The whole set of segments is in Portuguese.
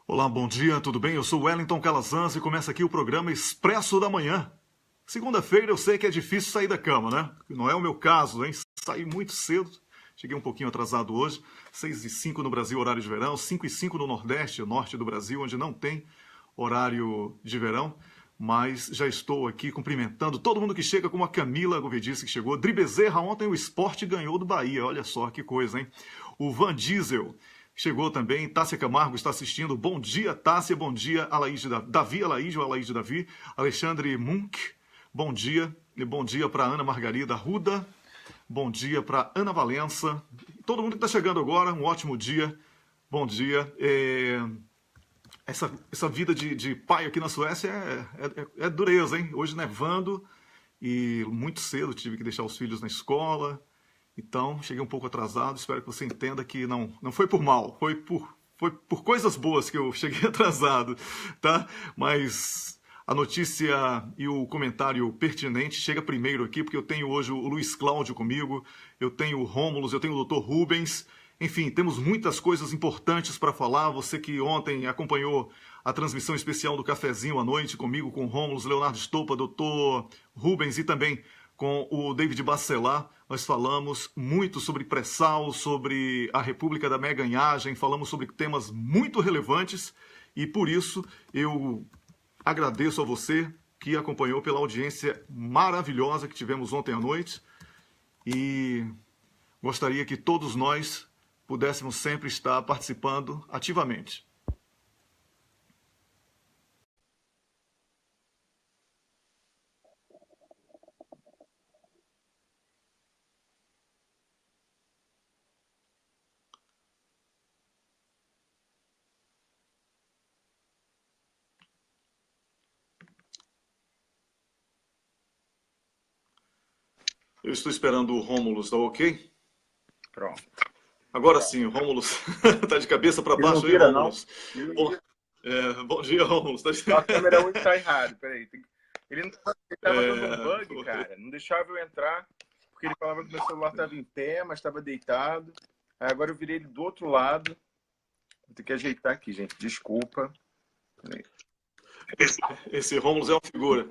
Olá, bom dia, tudo bem? Eu sou Wellington Calazans e começa aqui o programa Expresso da Manhã. Segunda-feira eu sei que é difícil sair da cama, né? Não é o meu caso, hein? Saí muito cedo, cheguei um pouquinho atrasado hoje, 6h05 no Brasil, horário de verão, 5h05 no Nordeste, norte do Brasil, onde não tem horário de verão. Mas já estou aqui cumprimentando todo mundo que chega, como a Camila Gouveia disse que chegou. Dri Bezerra, ontem o Sport ganhou do Bahia, olha só que coisa, hein? O Van Diesel chegou também, Tássia Camargo está assistindo. Bom dia, Tássia, bom dia, Alaíde Davi, Alaíde ou Alaíde Davi. Alexandre Munk, bom dia. E bom dia para Ana Margarida Arruda, bom dia para Ana Valença. Todo mundo que está chegando agora, um ótimo dia, bom dia. Essa vida de pai aqui na Suécia é dureza, hein? Hoje nevando e muito cedo tive que deixar os filhos na escola. Então, cheguei um pouco atrasado. Espero que você entenda que não foi por mal. Foi por coisas boas que eu cheguei atrasado, tá? Mas a notícia e o comentário pertinente chega primeiro aqui, porque eu tenho hoje o Luiz Cláudio comigo, eu tenho o Rômulus, eu tenho o Dr. Rubens. Enfim, temos muitas coisas importantes para falar. Você que ontem acompanhou a transmissão especial do Cafezinho à Noite comigo, com o Rômulus, Leonardo Stolpa, Dr. Rubens e também com o David Bacelar, nós falamos muito sobre pré-sal, sobre a República da Meganhagem, falamos sobre temas muito relevantes e por isso eu agradeço a você que acompanhou pela audiência maravilhosa que tivemos ontem à noite e gostaria que todos nós pudéssemos sempre estar participando ativamente. Eu estou esperando o Rômulus, tá ok? Pronto. Agora sim, o Rômulus tá de cabeça para Ele não baixo aí, vira, não? Rômulus. Bom dia, Rômulus. A câmera hoje tá errado, peraí. Ele tava dando um bug, Oi. cara. Não deixava eu entrar, porque ele falava que meu celular tava em pé, mas tava deitado. Aí agora eu virei ele do outro lado. Vou ter que ajeitar aqui, gente. Desculpa. Esse Rômulus é uma figura.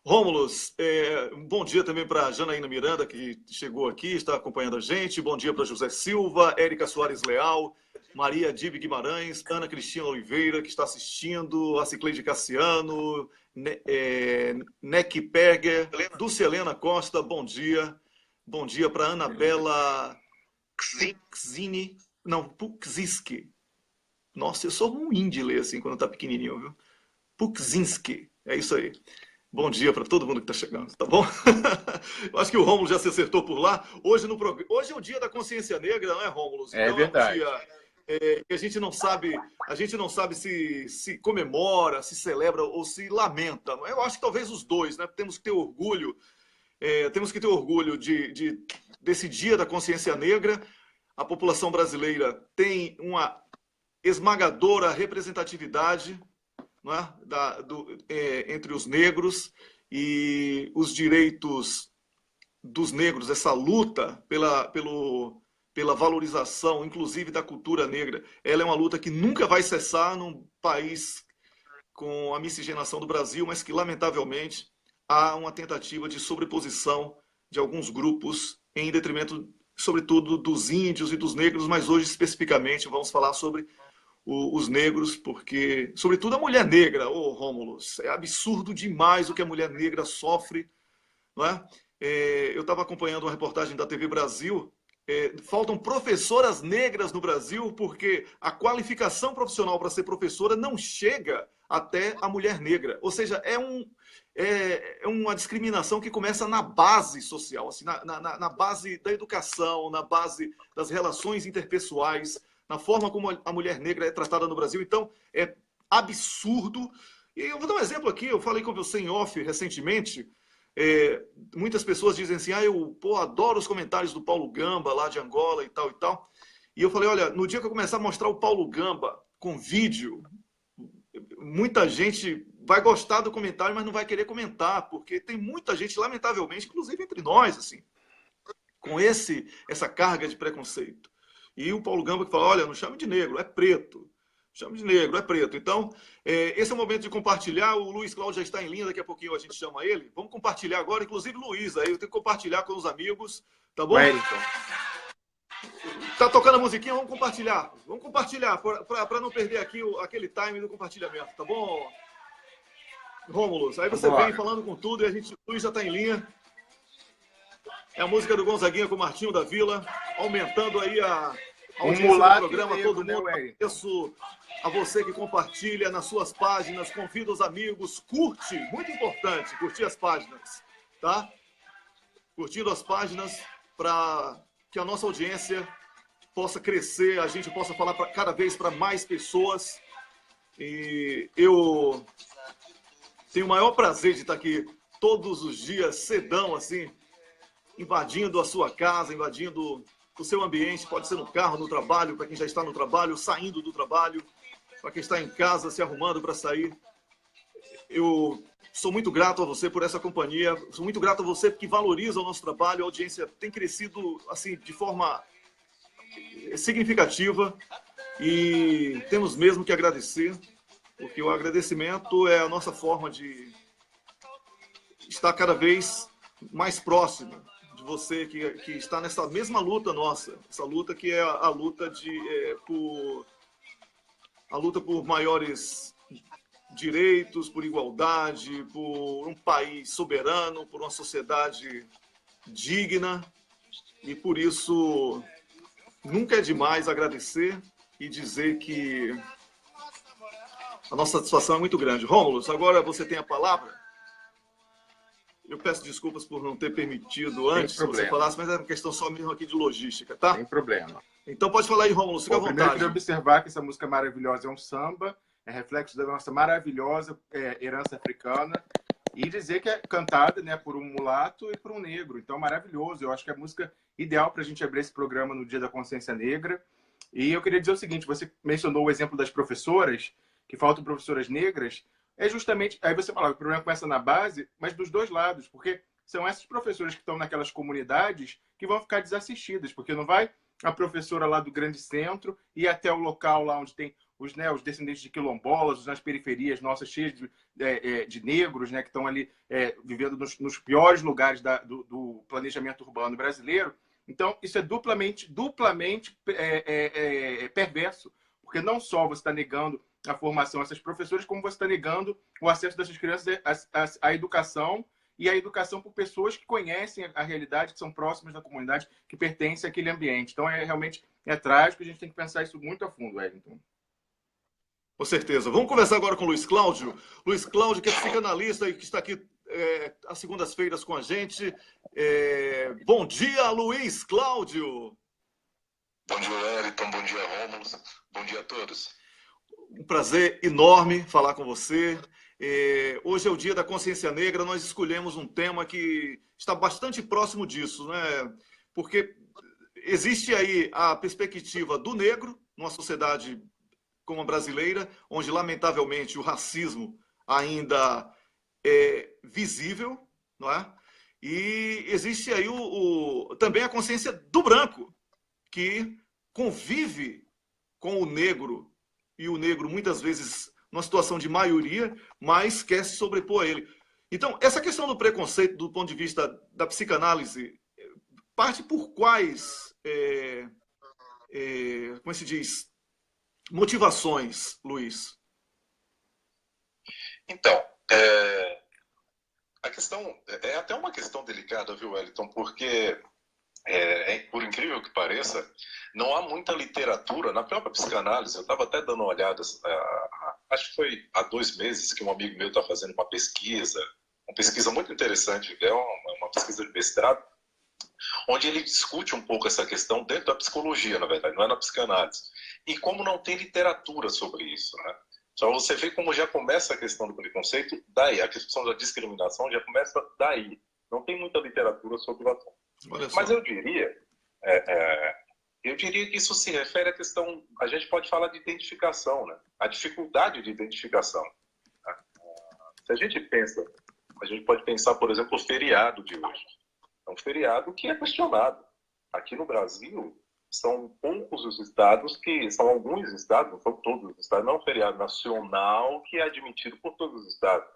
Rômulus, um bom dia também para Janaína Miranda, que chegou aqui, está acompanhando a gente. Bom dia para José Silva, Érica Soares Leal, Maria Dib Guimarães, Ana Cristina Oliveira, que está assistindo, a Cicleide Cassiano, Neck Perger, Dulce Helena Costa, bom dia. Bom dia para Anabela Kzini, não, Pukzinski. Nossa, eu sou ruim de ler assim quando tá pequenininho, viu? Pukzinski, é isso aí. Bom dia para todo mundo que está chegando, tá bom? Eu acho que o Rômulo já se acertou por lá. Hoje é o dia da consciência negra, não é, Rômulo? Então É verdade. É um dia que a gente não sabe se comemora, se celebra ou se lamenta. Eu acho que talvez os dois, né? Temos que ter orgulho, desse dia da consciência negra. A população brasileira tem uma esmagadora representatividade, não é? Entre os negros e os direitos dos negros, essa luta pela valorização, inclusive da cultura negra, ela é uma luta que nunca vai cessar num país com a miscigenação do Brasil, mas que, lamentavelmente, há uma tentativa de sobreposição de alguns grupos em detrimento, sobretudo, dos índios e dos negros, mas hoje, especificamente, vamos falar sobre os negros, porque, sobretudo, a mulher negra, Rômulus, é absurdo demais o que a mulher negra sofre, não é? Eu estava acompanhando uma reportagem da TV Brasil, faltam professoras negras no Brasil porque a qualificação profissional para ser professora não chega até a mulher negra. Ou seja, é uma discriminação que começa na base social, assim, na base da educação, na base das relações interpessoais, na forma como a mulher negra é tratada no Brasil. Então, é absurdo. E eu vou dar um exemplo aqui, eu falei com você em off recentemente. Muitas pessoas dizem assim, eu adoro os comentários do Paulo Gamba, lá de Angola e tal e tal. E eu falei, olha, no dia que eu começar a mostrar o Paulo Gamba com vídeo, muita gente vai gostar do comentário, mas não vai querer comentar, porque tem muita gente, lamentavelmente, inclusive entre nós, assim, com essa carga de preconceito. E o Paulo Gamba que fala, olha, não chame de negro, é preto. Chama de negro, é preto. Então, esse é o momento de compartilhar. O Luiz Cláudio já está em linha, daqui a pouquinho a gente chama ele. Vamos compartilhar agora, inclusive Luiz, aí eu tenho que compartilhar com os amigos, tá bom? Wellington. Tá tocando a musiquinha, vamos compartilhar. Vamos compartilhar, para não perder aqui aquele time do compartilhamento, tá bom, Rômulo? Aí você vem falando com tudo e o Luiz já está em linha. É a música do Gonzaguinha com o Martinho da Vila, aumentando aí a audiência do programa, todo mundo. Agradeço a você que compartilha nas suas páginas, convida os amigos, curte, muito importante, curtir as páginas, tá? Curtindo as páginas para que a nossa audiência possa crescer, a gente possa falar cada vez para mais pessoas. E eu tenho o maior prazer de estar aqui todos os dias, cedão, assim, invadindo a sua casa, invadindo o seu ambiente, pode ser no carro, no trabalho, para quem já está no trabalho, saindo do trabalho, para quem está em casa, se arrumando para sair. Eu sou muito grato a você por essa companhia, sou muito grato a você porque valoriza o nosso trabalho, a audiência tem crescido assim de forma significativa e temos mesmo que agradecer, porque o agradecimento é a nossa forma de estar cada vez mais próximo de você que está nessa mesma luta nossa, essa luta que é a luta por maiores direitos, por igualdade, por um país soberano, por uma sociedade digna. E por isso nunca é demais agradecer e dizer que a nossa satisfação é muito grande. Rômulo, agora você tem a palavra. Eu peço desculpas por não ter permitido antes que você falasse, mas é uma questão só mesmo aqui de logística, tá? Sem problema. Então pode falar aí, Rômulo, fica à vontade. Primeiro eu queria observar que essa música maravilhosa é um samba, é reflexo da nossa maravilhosa herança africana, e dizer que é cantada, né, por um mulato e por um negro. Então, maravilhoso. Eu acho que é a música ideal para a gente abrir esse programa no Dia da Consciência Negra. E eu queria dizer o seguinte, você mencionou o exemplo das professoras, que faltam professoras negras, é justamente, aí você fala, o problema começa na base, mas dos dois lados, porque são essas professoras que estão naquelas comunidades que vão ficar desassistidas, porque não vai a professora lá do grande centro ir até o local lá onde tem os descendentes de quilombolas, nas periferias nossas, cheias de negros, né, que estão ali vivendo nos piores lugares do planejamento urbano brasileiro. Então, isso é duplamente perverso, porque não só você está negando a formação dessas professoras, como você está negando o acesso dessas crianças à educação, e a educação por pessoas que conhecem a realidade, que são próximas da comunidade, que pertencem àquele ambiente. Então, realmente trágico, a gente tem que pensar isso muito a fundo, Wellington. Com certeza. Vamos conversar agora com o Luiz Cláudio. Luiz Cláudio, que é psicanalista e que está aqui às segundas-feiras com a gente. Bom dia, Luiz Cláudio. Bom dia, Wellington. Bom dia, Rômulo. Bom dia a todos. Um prazer enorme falar com você. Hoje é o Dia da Consciência Negra. Nós escolhemos um tema que está bastante próximo disso, né? Porque existe aí a perspectiva do negro numa sociedade como a brasileira, onde, lamentavelmente, o racismo ainda é visível, não é? E existe aí também a consciência do branco, que convive com o negro, e o negro, muitas vezes, numa situação de maioria, mas quer se sobrepor a ele. Então, essa questão do preconceito, do ponto de vista da psicanálise, parte por quais, como se diz, motivações, Luiz? Então, a questão é até uma questão delicada, viu, Wellington? Porque, por incrível que pareça, não há muita literatura na própria psicanálise. Eu estava até dando uma olhada, acho que foi há 2 meses que um amigo meu está fazendo uma pesquisa muito interessante, é uma pesquisa de mestrado, onde ele discute um pouco essa questão dentro da psicologia, na verdade, não é na psicanálise. E como não tem literatura sobre isso, né? Então você vê como já começa a questão do preconceito daí, a questão da discriminação já começa daí. Não tem muita literatura sobre o assunto. Mas eu diria que isso se refere à questão, a gente pode falar de identificação, né? A dificuldade de identificação. Se a gente pode pensar, por exemplo, o feriado de hoje. É um feriado que é questionado. Aqui no Brasil, são poucos os estados que, são alguns estados, não são todos os estados, não é um feriado nacional que é admitido por todos os estados.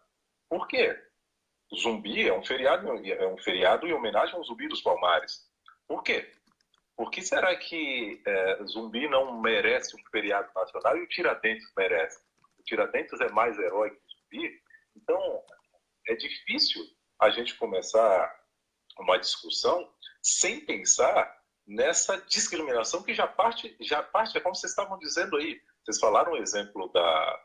Por quê? Zumbi é um feriado em homenagem ao Zumbi dos Palmares. Por quê? Por que será que Zumbi não merece um feriado nacional e o Tiradentes merece? O Tiradentes é mais herói que o Zumbi. Então, é difícil a gente começar uma discussão sem pensar nessa discriminação que já parte, é como vocês estavam dizendo aí. Vocês falaram o exemplo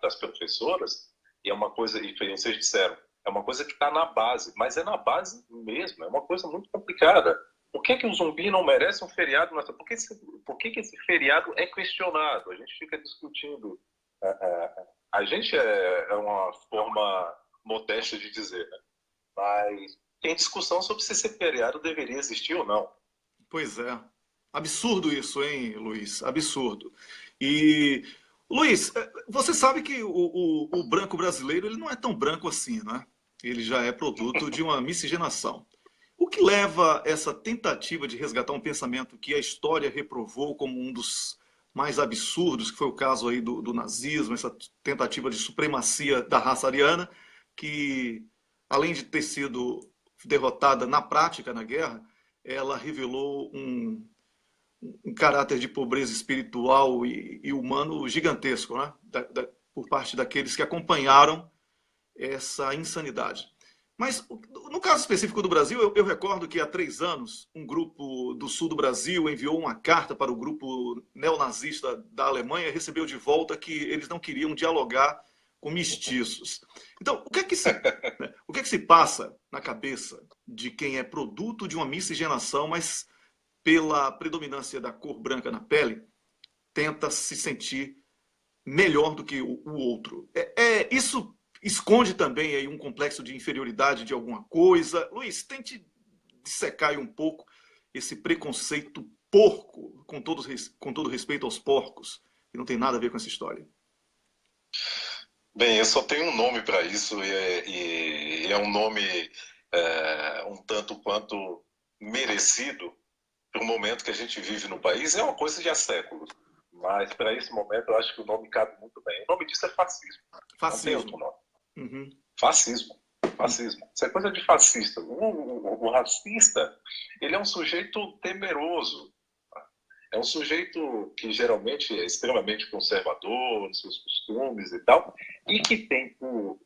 das professoras, e é uma coisa, e vocês disseram, é uma coisa que está na base, mas é na base mesmo, é uma coisa muito complicada. Por que o Zumbi não merece um feriado? Por que esse feriado é questionado? A gente fica discutindo. A gente é uma forma modesta de dizer, né? Mas tem discussão sobre se esse feriado deveria existir ou não. Pois é. Absurdo isso, hein, Luiz? Absurdo. E, Luiz, você sabe que o branco brasileiro ele não é tão branco assim, né? Ele já é produto de uma miscigenação. O que leva essa tentativa de resgatar um pensamento que a história reprovou como um dos mais absurdos, que foi o caso aí do nazismo, essa tentativa de supremacia da raça ariana, que, além de ter sido derrotada na prática na guerra, ela revelou um caráter de pobreza espiritual e humano gigantesco, né? Por parte daqueles que acompanharam essa insanidade. Mas, no caso específico do Brasil, eu recordo que há 3 anos, um grupo do sul do Brasil enviou uma carta para o grupo neonazista da Alemanha e recebeu de volta que eles não queriam dialogar com mestiços. Então, o que é que se passa na cabeça de quem é produto de uma miscigenação, mas pela predominância da cor branca na pele, tenta se sentir melhor do que o outro? Isso esconde também aí um complexo de inferioridade de alguma coisa? Luiz, tente dissecar aí um pouco esse preconceito porco, com todo respeito aos porcos, que não tem nada a ver com essa história. Bem, eu só tenho um nome para isso e é um nome um tanto quanto merecido para o momento que a gente vive no país. É uma coisa de há séculos, mas para esse momento eu acho que o nome cabe muito bem. O nome disso é fascismo. Não tem outro nome. Uhum. Fascismo. Isso é coisa de fascista. O racista, ele é um sujeito temeroso. É um sujeito que geralmente é extremamente conservador nos seus costumes e tal, e que tem por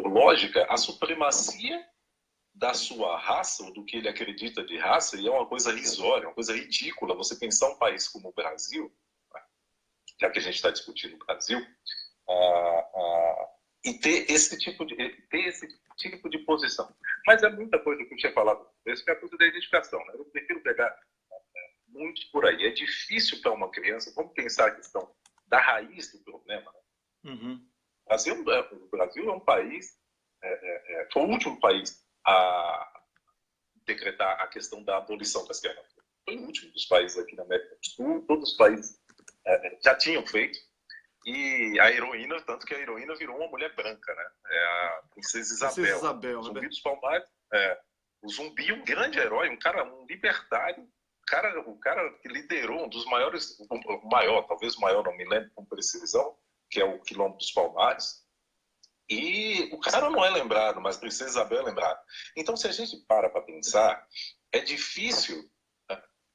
lógica a supremacia da sua raça, ou do que ele acredita de raça, e é uma coisa irrisória, uma coisa ridícula você pensar um país como o Brasil, já que a gente está discutindo o Brasil, e ter esse tipo de posição. Mas é muita coisa que eu tinha falado, essa é a coisa da identificação, né? Eu prefiro pegar muito por aí. É difícil para uma criança, vamos pensar a questão da raiz do problema, né? Uhum. O Brasil é um país, foi o último país a decretar a questão da abolição da escravatura. Foi o último dos países aqui na América do Sul, todos os países já tinham feito, e a heroína, tanto que a heroína virou uma mulher branca, né? É a Princesa Isabel. O Zumbi dos Palmares, o Zumbi, um grande herói, um libertário, o cara que liderou um dos maiores, talvez o maior, não me lembro com precisão, que é o Quilombo dos Palmares. E o cara não é lembrado, mas a Princesa Isabel é lembrada. Então, se a gente para pensar, é difícil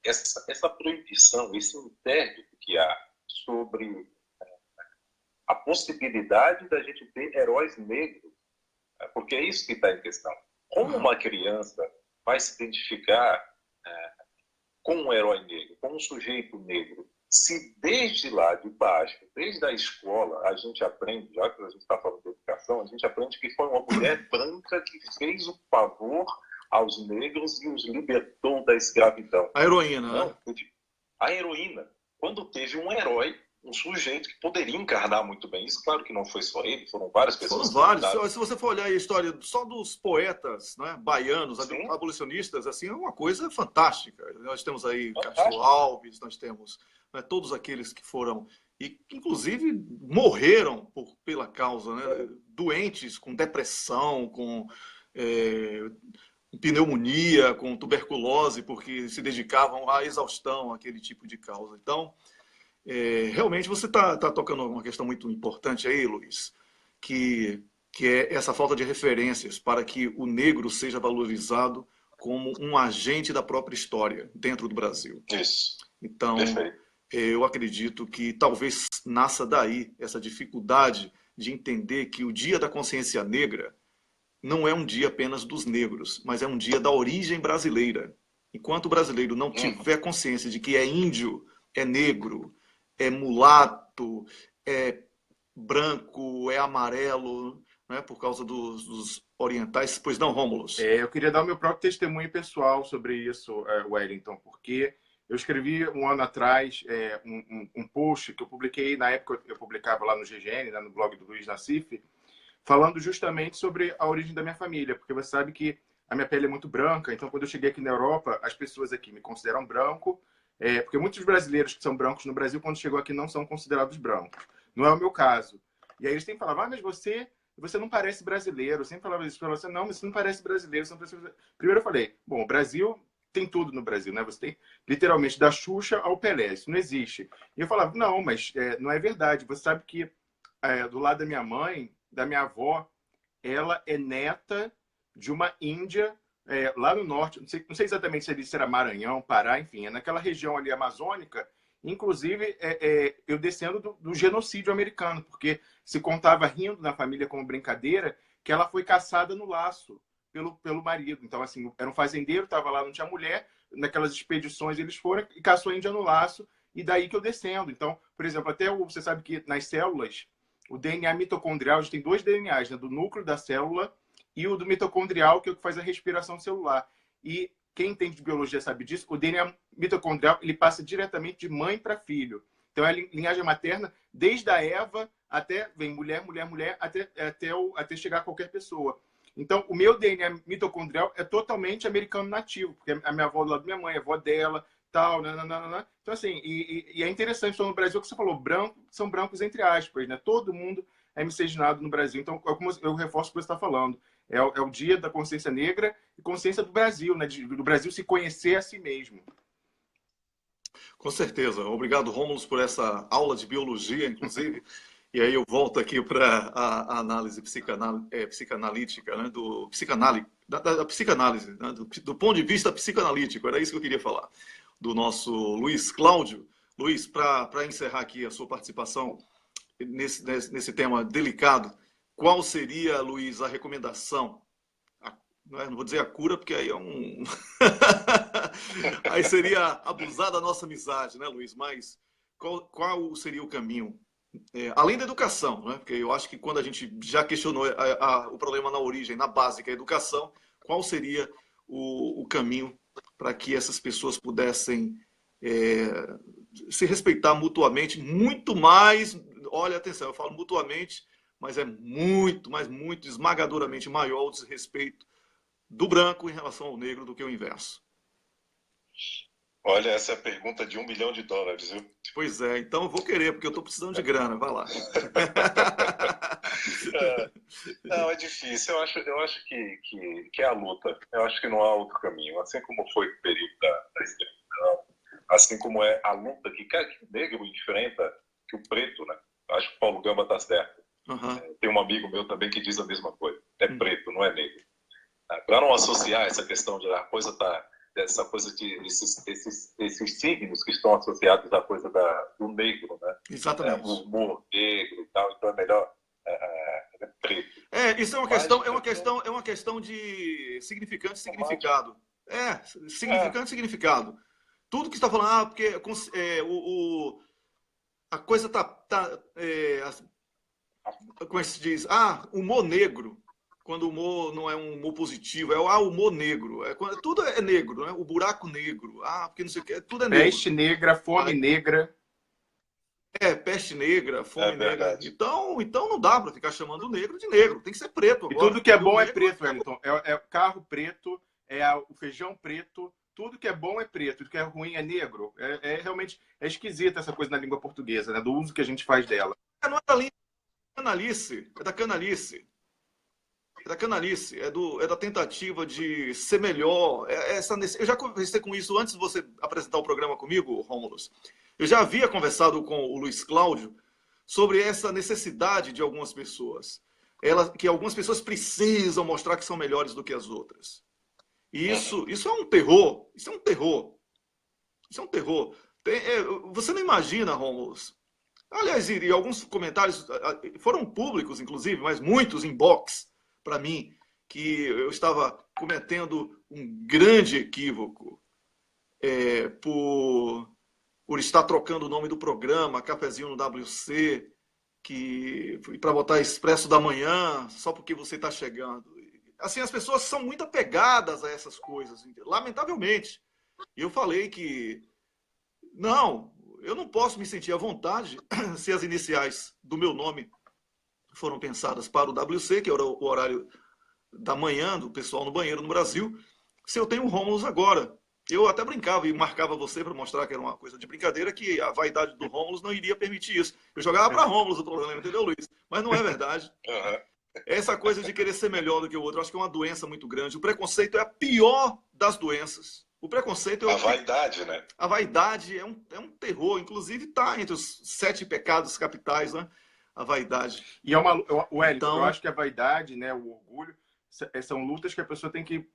essa proibição, esse interdito que há sobre a possibilidade da gente ter heróis negros, porque é isso que está em questão. Como uma criança vai se identificar com um herói negro, com um sujeito negro, se desde lá de baixo, desde a escola, a gente aprende, já que a gente está falando de educação, a gente aprende que foi uma mulher branca que fez o favor aos negros e os libertou da escravidão. A heroína, né? A heroína. Quando teve um herói, um sujeito que poderia encarnar muito bem isso, claro que não foi só ele, foram várias pessoas. Foram vários. Se você for olhar a história só dos poetas, né, baianos, abolicionistas, assim, é uma coisa fantástica. Nós temos aí Castro Alves, nós temos, né, todos aqueles que foram, e inclusive morreram pela causa, né, doentes, com depressão, com pneumonia, com tuberculose, porque se dedicavam à exaustão, aquele tipo de causa. Então, realmente você está tocando uma questão muito importante aí, Luiz, que é essa falta de referências para que o negro seja valorizado como um agente da própria história dentro do Brasil. Isso. Então, Perfeito. eu acredito que talvez nasça daí essa dificuldade de entender que o Dia da Consciência Negra não é um dia apenas dos negros, mas é um dia da origem brasileira. Enquanto o brasileiro não tiver consciência de que é índio, é negro, é mulato, é branco, é amarelo, né, por causa dos orientais. Pois não, Rômulus? Eu queria dar o meu próprio testemunho pessoal sobre isso, Wellington, porque eu escrevi um ano atrás um post que eu publiquei, na época eu publicava lá no GGN, né, no blog do Luiz Nassif, falando justamente sobre a origem da minha família, porque você sabe que a minha pele é muito branca, então quando eu cheguei aqui na Europa, as pessoas aqui me consideram branco, porque muitos brasileiros que são brancos no Brasil, quando chegou aqui, não são considerados brancos. Não é o meu caso. E aí eles sempre falavam, mas você não parece brasileiro. Eu sempre falava isso para você, não, mas você não parece brasileiro. Você não parece brasileiro. Primeiro eu falei, bom, o Brasil tem tudo no Brasil, né? Você tem literalmente da Xuxa ao Pelé, isso não existe. E eu falava, não, mas não é verdade. Você sabe que do lado da minha mãe, da minha avó, ela é neta de uma índia lá no norte, não sei exatamente se era Maranhão, Pará, enfim, é naquela região ali amazônica, inclusive eu descendo do genocídio americano, porque se contava rindo na família como brincadeira que ela foi caçada no laço pelo marido. Então, assim, era um fazendeiro, estava lá, não tinha mulher, naquelas expedições eles foram e caçou a índia no laço, e daí que eu descendo. Então, por exemplo, você sabe que nas células, o DNA mitocondrial, a gente tem dois DNAs, né? Do núcleo da célula e o do mitocondrial, que é o que faz a respiração celular. E quem entende de biologia sabe disso, o DNA mitocondrial ele passa diretamente de mãe para filho. Então, é a linhagem materna, desde a Eva até, vem mulher, mulher, mulher, até chegar a qualquer pessoa. Então, o meu DNA mitocondrial é totalmente americano nativo, porque a minha avó do lado da minha mãe, a avó dela, tal, nananana. Então, assim, e é interessante, então, no Brasil, que você falou, branco, são brancos entre aspas, né? Todo mundo é miscigenado no Brasil. Então, como eu reforço o que você está falando. É o dia da consciência negra e consciência do Brasil, né? Do Brasil se conhecer a si mesmo. Com certeza. Obrigado, Rômulus, por essa aula de biologia, inclusive. E aí eu volto aqui para a análise psicanalítica, né? Da psicanálise, né? Do ponto de vista psicanalítico. Era isso que eu queria falar. Do nosso Luiz Cláudio. Luiz, para encerrar aqui a sua participação nesse tema delicado, qual seria, Luiz, a recomendação? Não vou dizer a cura, porque aí aí seria abusar da nossa amizade, né, Luiz? Mas qual seria o caminho? Além da educação, né? Porque eu acho que quando a gente já questionou o problema na origem, na base, que é a educação, qual seria o caminho para que essas pessoas pudessem se respeitar mutuamente, muito mais, olha, atenção, eu falo mutuamente, mas é muito, mas muito esmagadoramente maior o desrespeito do branco em relação ao negro do que o inverso. Olha, essa é a pergunta de $1 bilhão, viu? Pois é, então eu vou querer, porque eu estou precisando de grana, vai lá. Não, é difícil, eu acho que é a luta, eu acho que não há outro caminho, assim como foi o período da escravidão, assim como é a luta que o negro enfrenta, que o preto, né? Eu acho que o Paulo Gamba está certo. Uhum. Tem um amigo meu também que diz a mesma coisa, é preto, não é negro. Para não associar essa questão de essa coisa de esses signos que estão associados à coisa do negro, né? Exatamente. O humor negro e tal, então é melhor preto. Isso é uma questão de significante e significado. Significante e significado. Tudo que você está falando, porque a coisa como é que se diz? Humor negro. Quando o humor não é um humor positivo, é o humor negro. Tudo é negro, né? O buraco negro. Porque não sei o que, tudo é negro. Peste negra, fome negra. Peste negra, fome negra. Então não dá para ficar chamando o negro de negro. Tem que ser preto agora. E tudo que é bom é preto, Wellington. É carro preto, o feijão preto. Tudo que é bom é preto, tudo que é ruim é negro. Realmente esquisita essa coisa na língua portuguesa, né? Do uso que a gente faz dela. Não é da canalice, é da canalice. da canalice, é da tentativa de ser melhor. Eu já conversei com isso antes de você apresentar o programa comigo, Rômulus. Eu já havia conversado com o Luiz Cláudio sobre essa necessidade de algumas pessoas. Que algumas pessoas precisam mostrar que são melhores do que as outras. E isso é um terror. Isso é um terror. Isso é um terror. Você não imagina, Rômulus. Aliás, e alguns comentários foram públicos, inclusive, mas muitos inbox para mim, que eu estava cometendo um grande equívoco por estar trocando o nome do programa, Cafezinho no WC, para botar Expresso da Manhã, só porque você está chegando. Assim, as pessoas são muito apegadas a essas coisas, lamentavelmente. E eu falei que, não, eu não posso me sentir à vontade se as iniciais do meu nome foram pensadas para o WC, que era o horário da manhã do pessoal no banheiro no Brasil, se eu tenho o Rômulus agora. Eu até brincava e marcava você para mostrar que era uma coisa de brincadeira, que a vaidade do Rômulus não iria permitir isso. Eu jogava para Rômulus o problema, entendeu, Luiz? Mas não é verdade. Essa coisa de querer ser melhor do que o outro, eu acho que é uma doença muito grande. O preconceito é a pior das doenças. O preconceito é a vaidade, né? A vaidade é um terror. Inclusive está entre os 7 pecados capitais, né? A vaidade. E Wellington, então, eu acho que a vaidade, né, o orgulho, são lutas que a pessoa tem que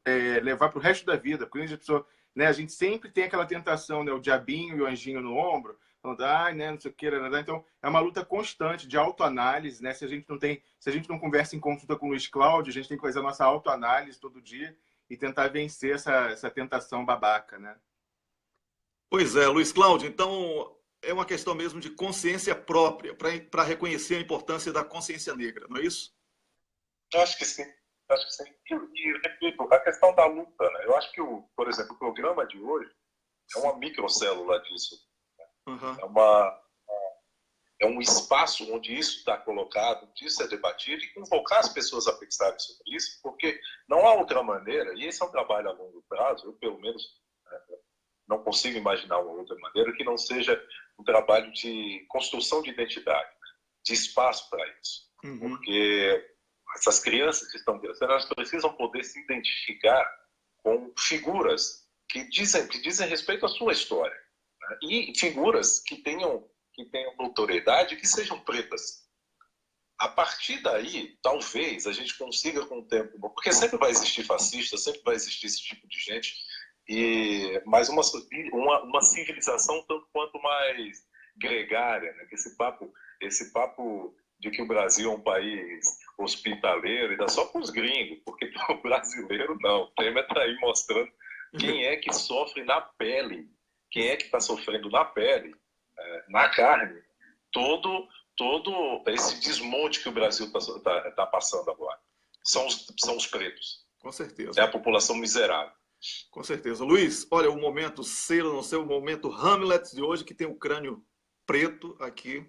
levar para o resto da vida. Porque a pessoa, né, a gente sempre tem aquela tentação, né, o diabinho e o anjinho no ombro, falando, né, não sei o que, né? Então é uma luta constante de autoanálise, né? Se a gente não conversa em consulta com o Luiz Cláudio, a gente tem que fazer a nossa autoanálise todo dia e tentar vencer essa tentação babaca, né? Pois é, Luiz Cláudio, então é uma questão mesmo de consciência própria, para reconhecer a importância da consciência negra, não é isso? Eu acho que sim. Acho que sim. E repito, a questão da luta, né? Eu acho que, por exemplo, o programa de hoje é uma microcélula disso. Né? É um espaço onde isso está colocado, onde isso é debatido e convocar as pessoas a pensarem sobre isso, porque não há outra maneira, e esse é um trabalho a longo prazo, eu pelo menos não consigo imaginar uma outra maneira que não seja um trabalho de construção de identidade, de espaço para isso. Porque essas crianças que estão crescendo, elas precisam poder se identificar com figuras que dizem respeito à sua história, né? E figuras que tenham notoriedade, que sejam pretas. A partir daí, talvez a gente consiga com o tempo, porque sempre vai existir fascista, sempre vai existir esse tipo de gente, mas uma civilização tanto quanto mais gregária, né? Que esse papo de que o Brasil é um país hospitaleiro, ainda só com os gringos, porque o brasileiro não. O Temer está aí mostrando quem é que sofre na pele, quem é que está sofrendo na pele, na carne, todo esse desmonte que o Brasil está passando agora. São os pretos. Com certeza. É a população miserável. Com certeza. Luiz, olha, o momento ser ou não ser, o momento Hamlet de hoje, que tem o crânio preto aqui.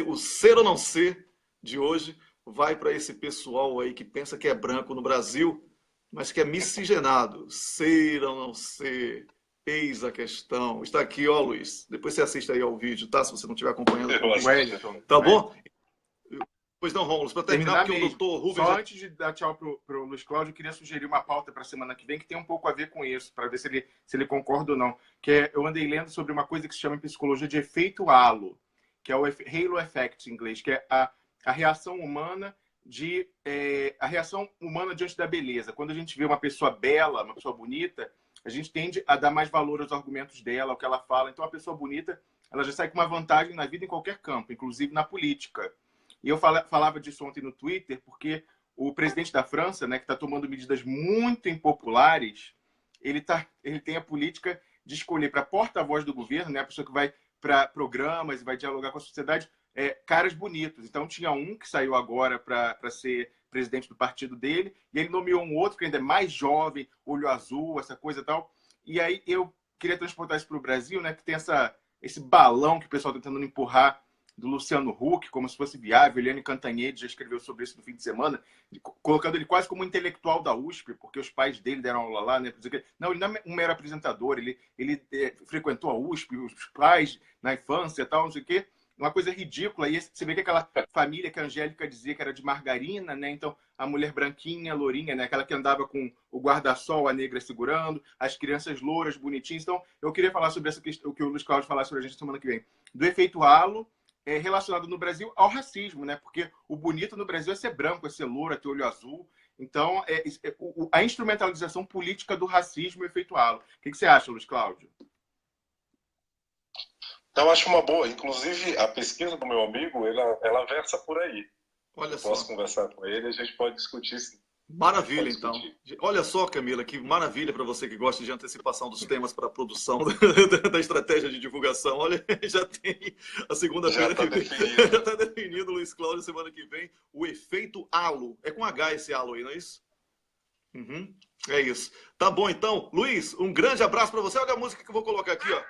O ser ou não ser de hoje vai para esse pessoal aí que pensa que é branco no Brasil, mas que é miscigenado. Ser ou não ser, eis a questão. Está aqui, ó, Luiz. Depois você assiste aí ao vídeo, tá? Se você não estiver acompanhando. Tá bom? Pois não, Rômulus, para terminar, porque o doutor Rubens... Só antes de dar tchau para o Luiz Cláudio, eu queria sugerir uma pauta para a semana que vem que tem um pouco a ver com isso, para ver se ele concorda ou não. Eu andei lendo sobre uma coisa que se chama em psicologia de efeito halo, que é o halo effect em inglês, que é a reação humana a reação humana diante da beleza. Quando a gente vê uma pessoa bela, uma pessoa bonita, a gente tende a dar mais valor aos argumentos dela, ao que ela fala. Então, a pessoa bonita, ela já sai com uma vantagem na vida em qualquer campo, inclusive na política. E eu falava disso ontem no Twitter, porque o presidente da França, né, que está tomando medidas muito impopulares, ele tem a política de escolher para porta-voz do governo, né, a pessoa que vai para programas e vai dialogar com a sociedade, caras bonitos. Então, tinha um que saiu agora para ser presidente do partido dele, e ele nomeou um outro que ainda é mais jovem, olho azul, essa coisa e tal. E aí eu queria transportar isso para o Brasil, né, que tem esse balão que o pessoal está tentando empurrar do Luciano Huck, como se fosse viável. Eliane Cantanhede já escreveu sobre isso no fim de semana, colocando ele quase como um intelectual da USP, porque os pais dele deram aula lá, né? Não, ele não é um mero apresentador, ele frequentou a USP, os pais na infância e tal, não sei o quê. uma coisa ridícula. E você vê que aquela família que a Angélica dizia que era de margarina, né? Então, a mulher branquinha, lourinha, né? Aquela que andava com o guarda-sol, a negra segurando, as crianças louras, bonitinhas. Então, eu queria falar sobre essa questão, o que o Luiz Cláudio falar sobre a gente semana que vem, do efeito halo relacionado no Brasil ao racismo, né? Porque o bonito no Brasil é ser branco, é ser louro, é ter olho azul. Então, a instrumentalização política do racismo e efeito halo. O que você acha, Luiz Cláudio? Então, acho uma boa. Inclusive, a pesquisa do meu amigo, ela versa por aí. Olha só. Posso conversar com ele, a gente pode discutir sim. Maravilha, então. Olha só, Camila, que maravilha para você que gosta de antecipação dos temas para a produção da estratégia de divulgação. Olha, já tem a segunda-feira já tá que vem. definido. Já está definido, Luiz Cláudio, semana que vem, o efeito halo. É com H esse halo aí, não é isso? Uhum, é isso. Tá bom, então. Luiz, um grande abraço para você. Olha a música que eu vou colocar aqui, ó.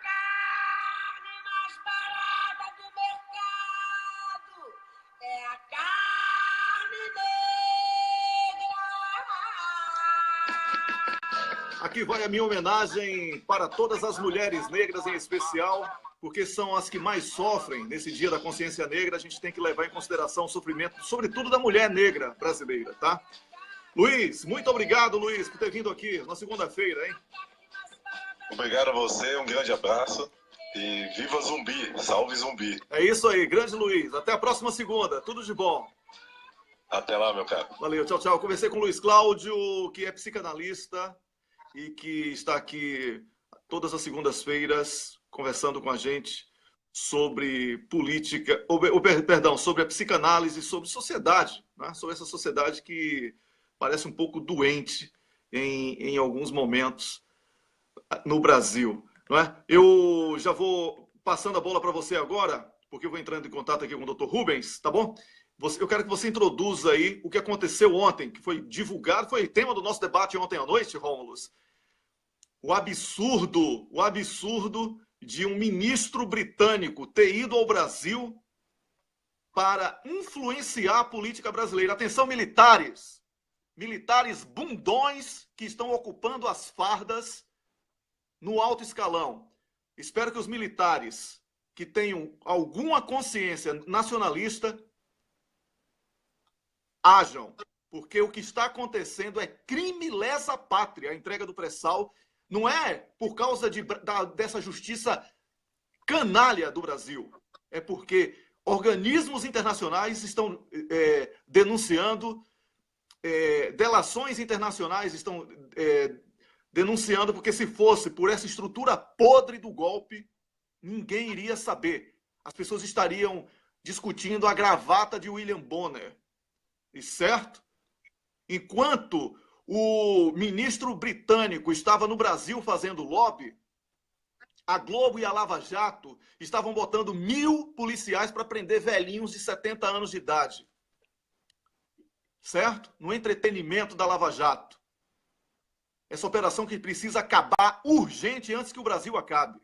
Aqui vai a minha homenagem para todas as mulheres negras em especial, porque são as que mais sofrem nesse Dia da Consciência Negra. A gente tem que levar em consideração o sofrimento, sobretudo da mulher negra brasileira, tá? Luiz, muito obrigado, Luiz, por ter vindo aqui na segunda-feira, hein? Obrigado a você, um grande abraço e viva Zumbi, salve Zumbi. É isso aí, grande Luiz. Até a próxima segunda, tudo de bom. Até lá, meu caro. Valeu, tchau, tchau. Eu conversei com o Luiz Cláudio, que é psicanalista e que está aqui todas as segundas-feiras conversando com a gente sobre política, perdão, sobre a psicanálise, sobre sociedade, né? Sobre essa sociedade que parece um pouco doente em alguns momentos no Brasil, não é? Eu já vou passando a bola para você agora, porque eu vou entrando em contato aqui com o Dr. Rubens, tá bom? Eu quero que você introduza aí o que aconteceu ontem, que foi divulgado, foi tema do nosso debate ontem à noite, Rômulus. O absurdo de um ministro britânico ter ido ao Brasil para influenciar a política brasileira. Atenção, militares! Militares bundões que estão ocupando as fardas no alto escalão. Espero que os militares que tenham alguma consciência nacionalista ajam, porque o que está acontecendo é crime lesa pátria, a entrega do pré-sal. Não é por causa dessa justiça canalha do Brasil. É porque organismos internacionais estão denunciando, delações internacionais estão denunciando, porque se fosse por essa estrutura podre do golpe, ninguém iria saber. As pessoas estariam discutindo a gravata de William Bonner. E certo? Enquanto o ministro britânico estava no Brasil fazendo lobby, a Globo e a Lava Jato estavam botando 1000 policiais para prender velhinhos de 70 anos de idade. Certo? No entretenimento da Lava Jato. Essa operação que precisa acabar urgente antes que o Brasil acabe.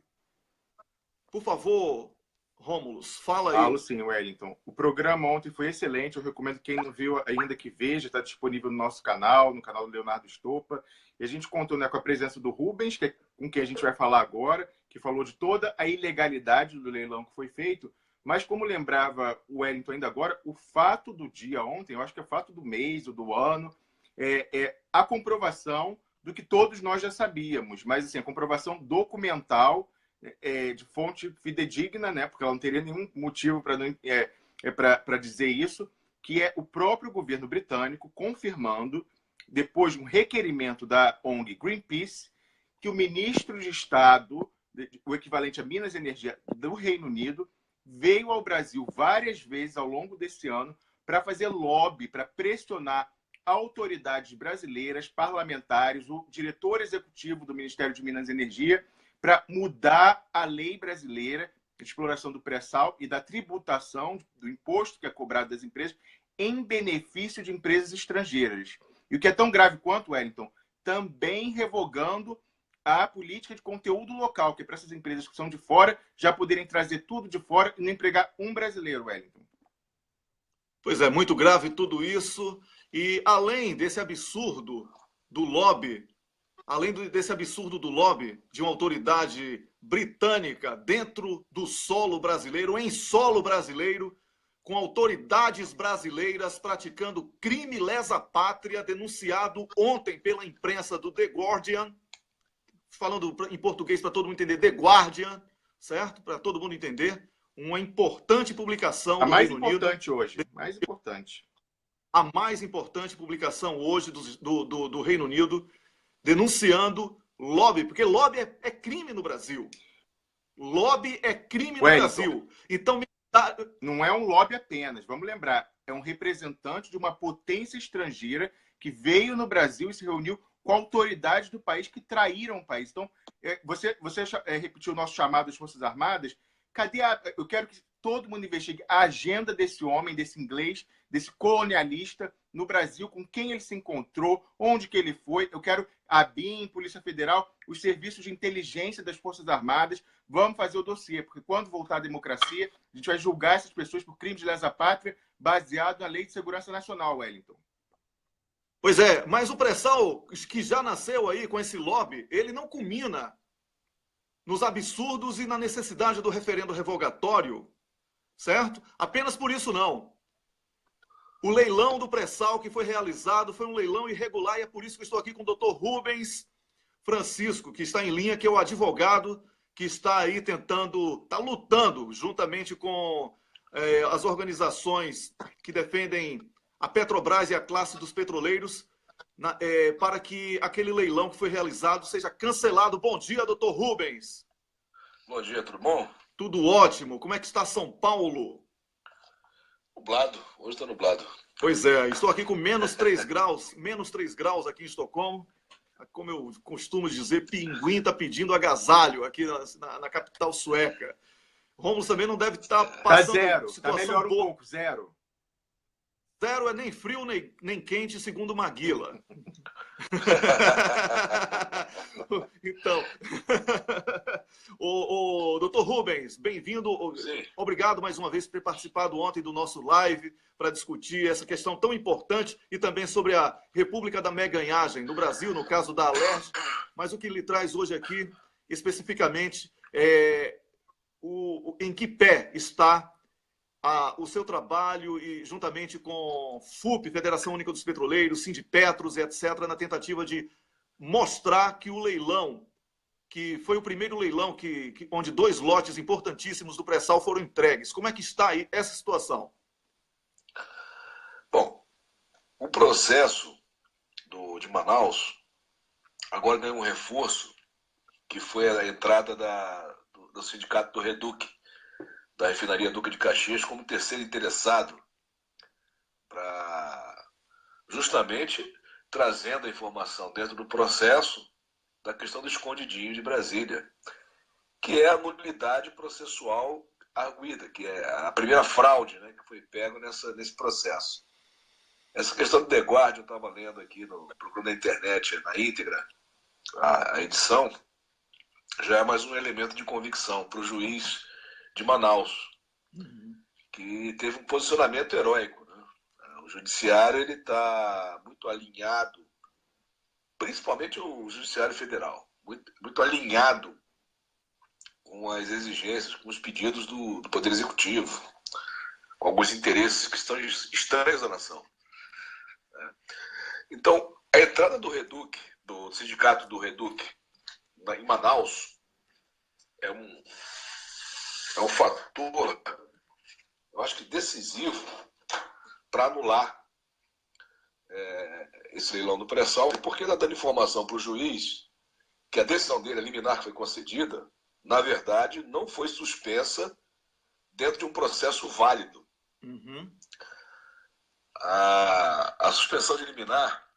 Por favor, Rômulus, fala aí. Falo sim, Wellington. O programa ontem foi excelente. Eu recomendo quem não viu ainda que veja. Está disponível no nosso canal, no canal do Leonardo Estopa. E a gente contou, né, com a presença do Rubens, que é com quem a gente vai falar agora, que falou de toda a ilegalidade do leilão que foi feito. Mas como lembrava o Wellington ainda agora, o fato do dia ontem, eu acho que é o fato do mês ou do ano, é a comprovação do que todos nós já sabíamos. Mas assim, a comprovação documental, de fonte fidedigna, né? Porque ela não teria nenhum motivo para dizer isso, que é o próprio governo britânico confirmando, depois de um requerimento da ONG Greenpeace, que o ministro de Estado, o equivalente a Minas e Energia do Reino Unido, veio ao Brasil várias vezes ao longo desse ano para fazer lobby, para pressionar autoridades brasileiras, parlamentares, o diretor executivo do Ministério de Minas e Energia, para mudar a lei brasileira de exploração do pré-sal e da tributação do imposto que é cobrado das empresas em benefício de empresas estrangeiras. E o que é tão grave quanto, Wellington, também revogando a política de conteúdo local, que é para essas empresas que são de fora já poderem trazer tudo de fora e não empregar um brasileiro, Wellington. Pois é, muito grave tudo isso. E além desse absurdo do lobby além desse absurdo do lobby de uma autoridade britânica dentro do solo brasileiro, em solo brasileiro, com autoridades brasileiras praticando crime lesa-pátria, denunciado ontem pela imprensa do The Guardian, falando em português para todo mundo entender, The Guardian, certo? Para todo mundo entender, uma importante publicação do Reino Unido. A mais importante hoje, mais importante. A mais importante publicação hoje do Reino Unido, denunciando lobby, porque lobby é crime no Brasil. Lobby é crime no Brasil. Então, não é um lobby apenas, vamos lembrar, é um representante de uma potência estrangeira que veio no Brasil e se reuniu com autoridades do país que traíram o país. Então, você repetiu o nosso chamado às Forças Armadas. Eu quero que todo mundo investigue a agenda desse homem, desse inglês, desse colonialista no Brasil, com quem ele se encontrou, onde que ele foi. Eu quero a BIM, Polícia Federal, os serviços de inteligência das Forças Armadas. Vamos fazer o dossiê, porque quando voltar à democracia, a gente vai julgar essas pessoas por crimes de lesa-pátria baseado na Lei de Segurança Nacional, Wellington. Pois é, mas o pré-sal que já nasceu aí com esse lobby, ele não culmina nos absurdos e na necessidade do referendo revogatório, certo? Apenas por isso não. O leilão do pré-sal que foi realizado foi um leilão irregular e é por isso que eu estou aqui com o Dr. Rubens Francisco, que está em linha, que é o advogado que está aí está lutando juntamente com as organizações que defendem a Petrobras e a classe dos petroleiros para que aquele leilão que foi realizado seja cancelado. Bom dia, doutor Rubens. Bom dia, tudo bom? Tudo ótimo. Como é que está São Paulo? Nublado, hoje está nublado. Pois é, estou aqui com menos 3 graus aqui em Estocolmo. Como eu costumo dizer, pinguim está pedindo agasalho aqui na capital sueca. Rômulo também não deve estar passando zero, situação tá melhor boa. Um pouco, zero. Zero é nem frio nem quente, segundo Maguila. Então, o doutor Rubens, bem-vindo. Obrigado mais uma vez por ter participado ontem do nosso live para discutir essa questão tão importante e também sobre a República da Meganhagem no Brasil, no caso da Alerj. Mas o que lhe traz hoje aqui, especificamente, é em que pé está o seu trabalho e juntamente com FUP, Federação Única dos Petroleiros, Sindipetros, etc., na tentativa de mostrar que o leilão, que foi o primeiro leilão onde 2 lotes importantíssimos do pré-sal foram entregues. Como é que está aí essa situação? Bom, o processo de Manaus agora ganhou um reforço, que foi a entrada do sindicato do Reduc, da refinaria Duque de Caxias, como terceiro interessado, para justamente trazendo a informação dentro do processo da questão do escondidinho de Brasília, que é a nulidade processual arguida, que é a primeira fraude, né, que foi pego nesse processo. Essa questão do The Guardian, eu estava lendo aqui, procurando na internet, na íntegra, a edição, já é mais um elemento de convicção para o juiz de Manaus, que teve um posicionamento heróico, né? O judiciário está muito alinhado, principalmente o judiciário federal, muito alinhado com as exigências, com os pedidos do Poder Executivo, com alguns interesses que estão estranhos à nação. Então, a entrada do Reduc, do sindicato do Reduc, em Manaus, é um fator, eu acho que decisivo para anular esse leilão do pré-sal, porque está dando informação para o juiz que a decisão dele, a liminar que foi concedida, na verdade, não foi suspensa dentro de um processo válido. Uhum. A suspensão de liminar,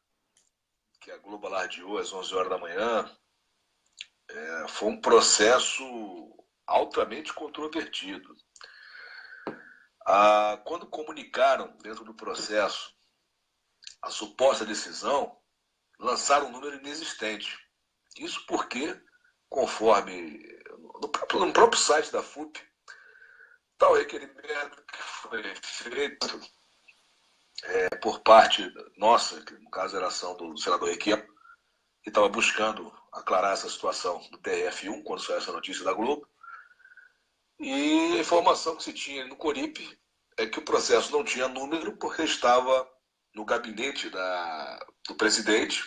que a Globo alardeou às 11 horas da manhã, foi um processo altamente controvertido. Quando comunicaram dentro do processo a suposta decisão, lançaram um número inexistente. Isso porque, conforme no próprio site da FUP, tal requerimento que foi feito por parte nossa, que no caso era a ação do senador Requião, que estava buscando aclarar essa situação do TRF1, quando saiu essa notícia da Globo. E a informação que se tinha no Corip é que o processo não tinha número porque estava no gabinete do presidente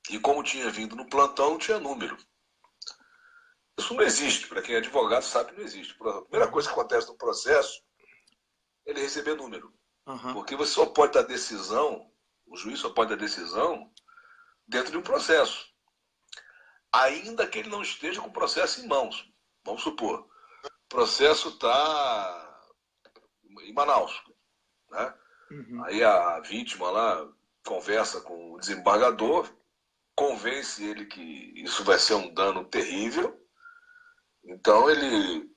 e, como tinha vindo no plantão, não tinha número. Isso não existe. Para quem é advogado sabe que não existe. A primeira coisa que acontece no processo é ele receber número. Uhum. Porque você só pode dar decisão, o juiz só pode dar decisão dentro de um processo. Ainda que ele não esteja com o processo em mãos. Vamos supor, o processo está em Manaus, né? Uhum. Aí a vítima lá conversa com o desembargador, convence ele que isso vai ser um dano terrível, então ele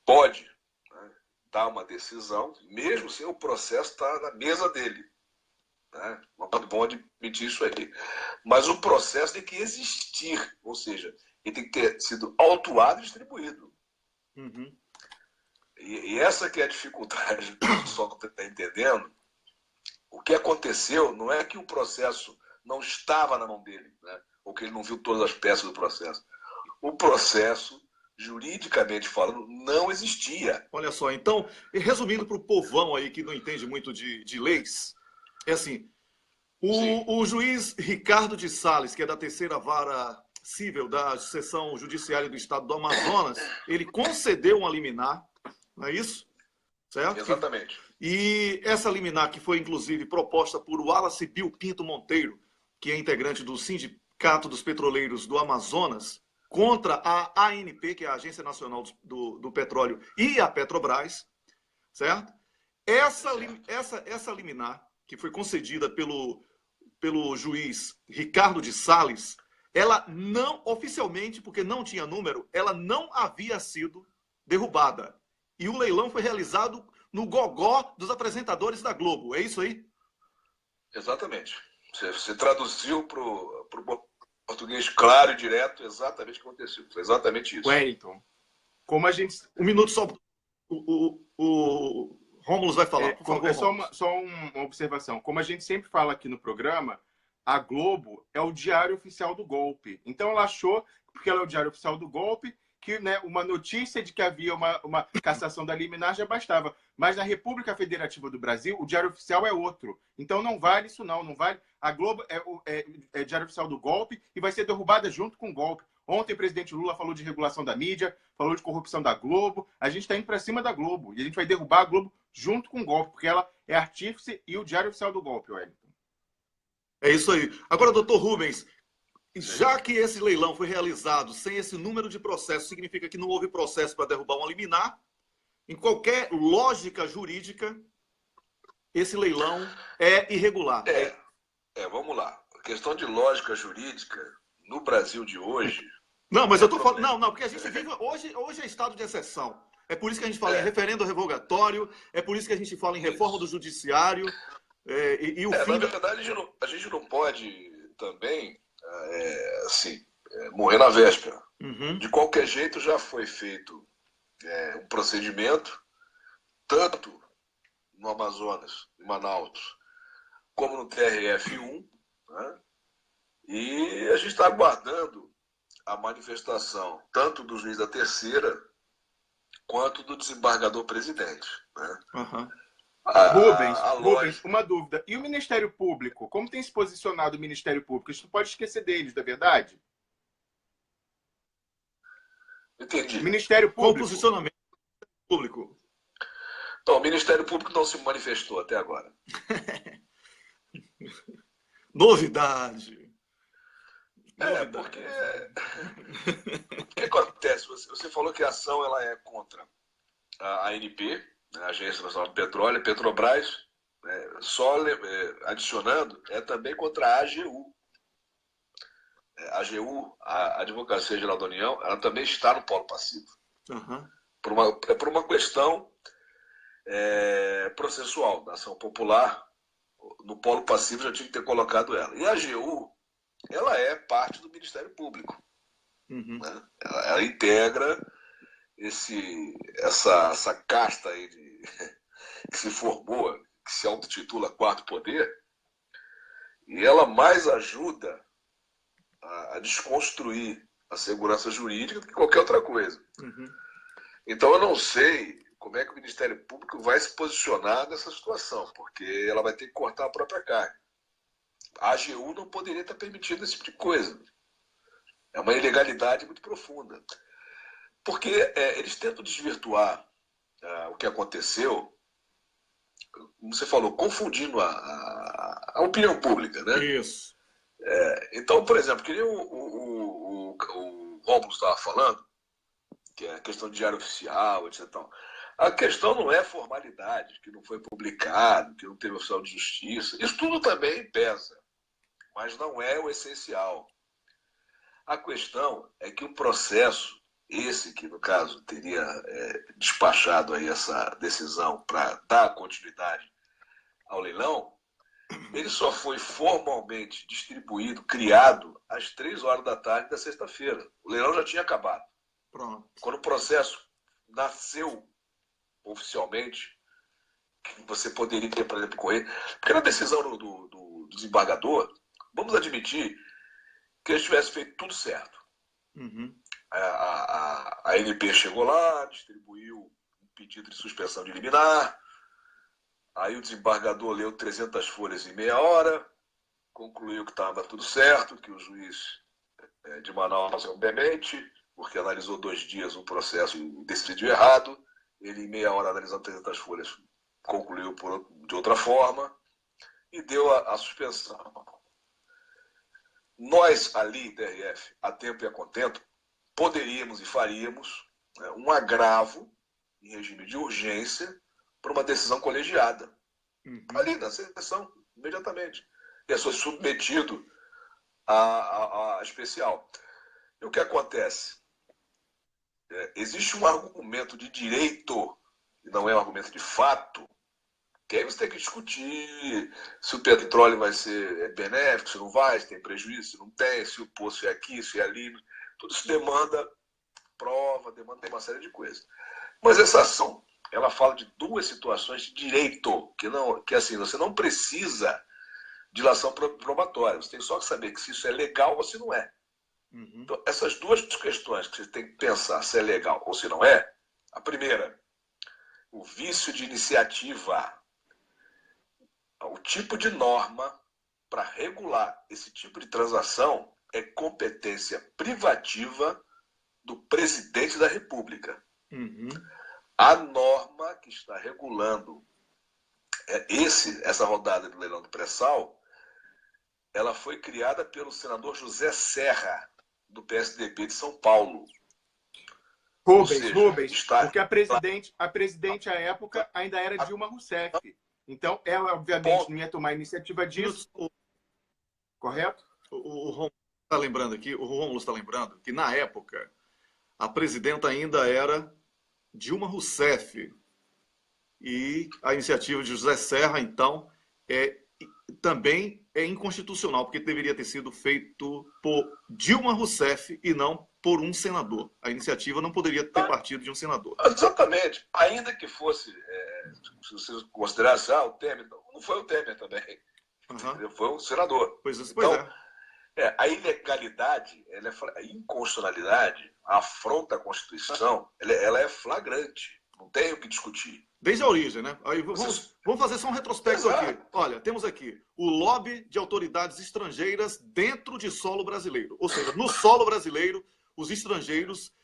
pode, né, dar uma decisão, mesmo sem o processo estar na mesa dele. Né? Bom admitir isso aí. Mas o processo tem que existir, ou seja, ele tem que ter sido autuado e distribuído. Uhum. E essa que é a dificuldade que o pessoal está entendendo. O que aconteceu não é que o processo não estava na mão dele, né? Ou que ele não viu todas as peças do processo. O processo, juridicamente falando, não existia. Olha só, então, resumindo para o povão aí que não entende muito de leis, é assim, o juiz Ricardo de Salles, que é da terceira vara civil da seção judiciária do estado do Amazonas, ele concedeu uma liminar, não é isso? Certo? Exatamente. E essa liminar, que foi inclusive proposta por Wallace Bill Pinto Monteiro, que é integrante do Sindicato dos Petroleiros do Amazonas, contra a ANP, que é a Agência Nacional do Petróleo, e a Petrobras, certo? Essa liminar, que foi concedida pelo juiz Ricardo de Salles, ela não, oficialmente, porque não tinha número, ela não havia sido derrubada. E o leilão foi realizado no gogó dos apresentadores da Globo. É isso aí? Exatamente. Você traduziu para o português claro e direto exatamente o que aconteceu. Foi exatamente isso. Wellington, como a gente... Um minuto só. O Rômulo vai falar, por favor. Só uma observação. Como a gente sempre fala aqui no programa, a Globo é o diário oficial do golpe. Então ela achou, porque ela é o diário oficial do golpe, que, né, uma notícia de que havia uma cassação da liminar já bastava. Mas na República Federativa do Brasil, o diário oficial é outro. Então não vale isso não vale. A Globo é diário oficial do golpe e vai ser derrubada junto com o golpe. Ontem o presidente Lula falou de regulação da mídia, falou de corrupção da Globo. A gente está indo para cima da Globo e a gente vai derrubar a Globo junto com o golpe, porque ela é artífice e o diário oficial do golpe, Wellington. É isso aí. Agora, doutor Rubens, já que esse leilão foi realizado sem esse número de processo, significa que não houve processo para derrubar uma liminar. Em qualquer lógica jurídica, esse leilão é irregular. Vamos lá. A questão de lógica jurídica, no Brasil de hoje... Não, mas eu estou falando... Não, porque a gente vive... Hoje é estado de exceção. É por isso que a gente fala em referendo revogatório, é por isso que a gente fala em reforma do judiciário. E o fim... Na verdade, a gente não pode também... morrer na véspera. Uhum. De qualquer jeito, já foi feito um procedimento, tanto no Amazonas, em Manaus, como no TRF1, né? E a gente está aguardando a manifestação, tanto do juiz da terceira, quanto do desembargador presidente. Né? Uhum. Rubens, uma dúvida. E o Ministério Público? Como tem se posicionado o Ministério Público? A gente não pode esquecer deles, não é verdade? Entendi. Ministério Público. Qual o posicionamento público? Então, o Ministério Público não se manifestou até agora. Novidade. Porque... O que acontece? Você falou que a ação ela é contra a ANP, a Agência Nacional do Petróleo, a Petrobras, só adicionando, é também contra a AGU. A AGU, a Advocacia Geral da União, ela também está no polo passivo. Uhum. Por uma questão processual, da ação popular, no polo passivo já tinha que ter colocado ela. E a AGU, ela é parte do Ministério Público. Uhum. Né? Ela integra essa casta aí que se formou, que se autotitula Quarto Poder, e ela mais ajuda a desconstruir a segurança jurídica do que qualquer outra coisa. Uhum. Então, eu não sei como é que o Ministério Público vai se posicionar nessa situação, porque ela vai ter que cortar a própria carne. A AGU não poderia estar permitindo esse tipo de coisa. É uma ilegalidade muito profunda. Porque eles tentam desvirtuar o que aconteceu, como você falou, confundindo a opinião pública, né? Isso. Então, por exemplo, que nem o Rômulo estava falando, que é a questão de diário oficial, etc. A questão não é formalidade, que não foi publicado, que não teve oficial de justiça. Isso tudo também pesa, mas não é o essencial. A questão é que o processo, esse que, no caso, teria despachado aí essa decisão para dar continuidade ao leilão, ele só foi formalmente distribuído, criado, às 3h da sexta-feira. O leilão já tinha acabado. Pronto. Quando o processo nasceu oficialmente, que você poderia, por exemplo, correr, porque na decisão do desembargador, vamos admitir que eles tivessem feito tudo certo. Uhum. A ANP chegou lá, distribuiu um pedido de suspensão de liminar, aí o desembargador leu 300 folhas em meia hora, concluiu que estava tudo certo, que o juiz de Manaus é um demente, porque analisou 2 dias o processo e decidiu errado. Ele, em meia hora, analisando 300 folhas, concluiu de outra forma e deu a suspensão. Nós, ali, TRF, a tempo e a contento, poderíamos e faríamos um agravo em regime de urgência para uma decisão colegiada. Uhum. Ali, na sessão, imediatamente. E foi submetido a especial. E o que acontece? Existe um argumento de direito, e não é um argumento de fato, que aí você tem que discutir se o petróleo vai ser benéfico, se não vai, se tem prejuízo, se não tem, se o poço é aqui, se é ali. Tudo isso demanda prova, demanda uma série de coisas. Mas essa ação, ela fala de 2 situações de direito, que assim, você não precisa de ilação probatória, você tem só que saber que se isso é legal ou se não é. Uhum. Então, essas 2 questões que você tem que pensar se é legal ou se não é, a primeira, o vício de iniciativa. O tipo de norma para regular esse tipo de transação é competência privativa do presidente da República. Uhum. A norma que está regulando essa rodada do leilão do pré-sal, ela foi criada pelo senador José Serra, do PSDB de São Paulo. Rubens, porque a presidente à época ainda era Dilma Rousseff. Então, ela, obviamente, não ia tomar iniciativa disso. Correto? O Rômulo está lembrando aqui, que, na época, a presidenta ainda era Dilma Rousseff. E a iniciativa de José Serra, então, também é inconstitucional, porque deveria ter sido feito por Dilma Rousseff e não por um senador. A iniciativa não poderia ter partido de um senador. Exatamente. Ainda que fosse, se você considerasse, o Temer, não foi o Temer também. Uhum. Foi um senador. Pois então, a ilegalidade, a inconstitucionalidade, a afronta à Constituição, ela é flagrante. Não tem o que discutir. Desde a origem, né? Aí vamos fazer só um retrospecto aqui. Olha, temos aqui o lobby de autoridades estrangeiras dentro de solo brasileiro. Ou seja, no solo brasileiro, os estrangeiros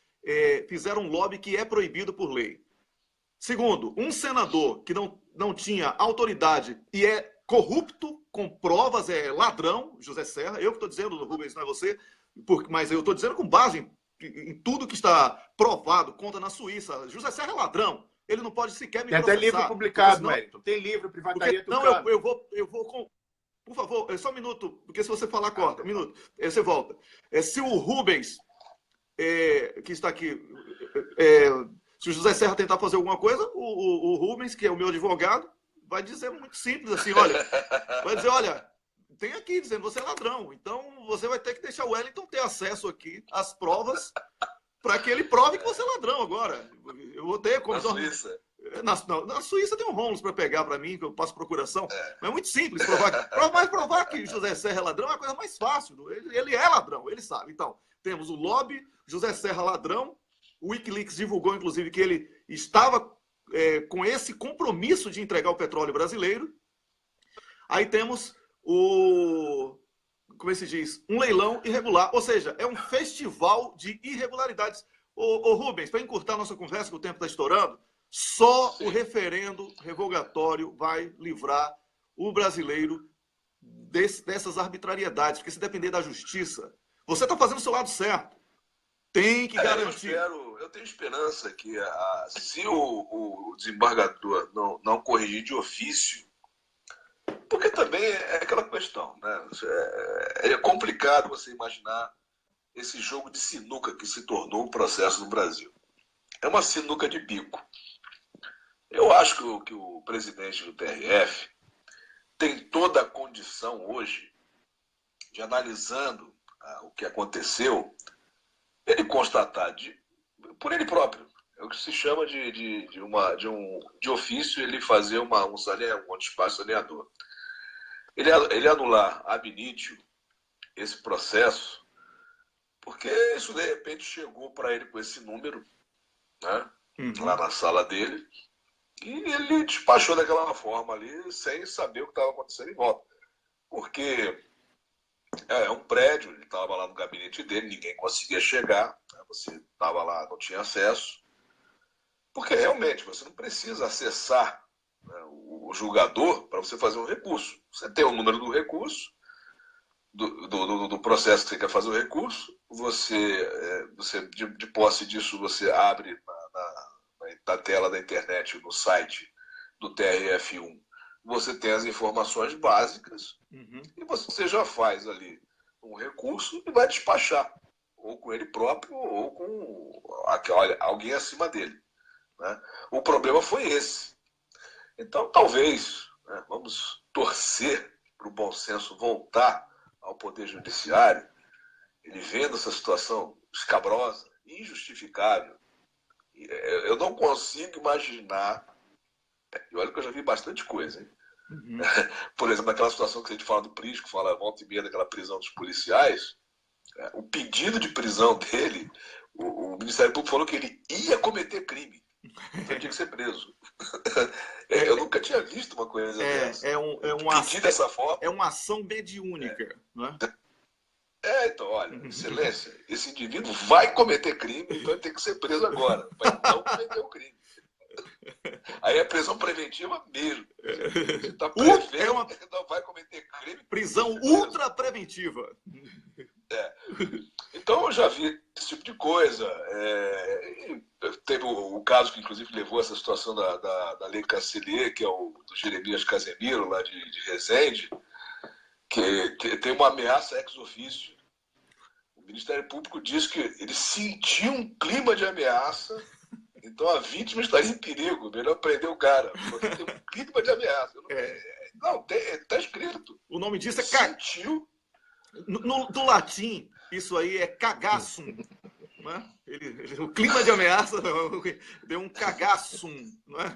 fizeram um lobby que é proibido por lei. Segundo, um senador que não tinha autoridade e é corrupto, com provas, é ladrão, José Serra. Eu que estou dizendo, Rubens, não é você, mas eu estou dizendo com base em tudo que está provado, conta na Suíça. José Serra é ladrão. Ele não pode sequer me processar. Tem até livro publicado, Wellington. Tem livro, Privataria Tucano. Não, eu vou... Por favor, só um minuto, porque se você falar, corta. Um minuto. Você volta. Se o Rubens, que está aqui, se o José Serra tentar fazer alguma coisa, o Rubens, que é o meu advogado, vai dizer muito simples assim, vai dizer, olha, tem aqui dizendo, você é ladrão. Então, você vai ter que deixar o Wellington ter acesso aqui às provas para que ele prove que você é ladrão agora. Eu vou ter como... Na Suíça. Na Suíça tem um Holmes para pegar para mim, que eu passo procuração. Mas é muito simples provar que José Serra é ladrão é a coisa mais fácil. Ele é ladrão, ele sabe. Então, temos o lobby, José Serra ladrão. O Wikileaks divulgou, inclusive, que ele estava com esse compromisso de entregar o petróleo brasileiro. Aí temos como se diz? Um leilão irregular. Ou seja, é um festival de irregularidades. Ô Rubens, para encurtar nossa conversa, que o tempo está estourando, só o referendo revogatório vai livrar o brasileiro dessas arbitrariedades, porque se depender da justiça, você está fazendo o seu lado certo. Tem que garantir. Eu tenho esperança que se o desembargador não corrigir de ofício, porque também é aquela questão, né? É complicado você imaginar esse jogo de sinuca que se tornou o processo no Brasil. É uma sinuca de bico. Eu acho que o presidente do TRF tem toda a condição hoje de, analisando o que aconteceu, ele constatar por ele próprio. É o que se chama de ofício, ele fazer um despacho saneador. Ele anular ab initio esse processo, porque isso de repente chegou para ele com esse número, né, lá na sala dele, e ele despachou daquela forma ali, sem saber o que estava acontecendo em volta. Porque é um prédio, ele estava lá no gabinete dele, ninguém conseguia chegar, né, você estava lá, não tinha acesso, porque realmente você não precisa acessar, né, o julgador para você fazer um recurso. Você tem o número do recurso, do processo que você quer fazer o recurso, você de posse disso, você abre na tela da internet, no site do TRF1, você tem as informações básicas, e você já faz ali um recurso e vai despachar, ou com ele próprio, ou com alguém acima dele, né? O problema foi esse. Então, talvez, né, vamos torcer para o bom senso voltar ao Poder Judiciário, ele vendo essa situação escabrosa, injustificável. Eu não consigo imaginar, e olha que eu já vi bastante coisa, hein? Por exemplo, naquela situação que a gente fala do Prisco, fala volta e meia daquela prisão dos policiais, o pedido de prisão dele, o Ministério Público falou que ele ia cometer crime, então tinha que ser preso. Eu nunca tinha visto uma coisa dessa. Pedir dessa forma. É uma ação mediúnica, não é? Então, olha, excelência, esse indivíduo vai cometer crime, então ele tem que ser preso agora, para não cometer o crime. Aí é prisão preventiva mesmo. Você está prevendo que não vai cometer crime. Prisão ultra preventiva. Então eu já vi esse tipo de coisa. Teve o caso que inclusive levou essa situação da Lei Cancellier, que é o do Jeremias Casemiro, lá de Resende, que tem uma ameaça ex officio. O Ministério Público diz que ele sentiu um clima de ameaça, então a vítima estaria em perigo, melhor prender o cara, porque tem um clima de ameaça. Não, está escrito. O nome disso é sentiu. Do latim, isso aí é cagassum. Né? O clima de ameaça deu um cagassum, né?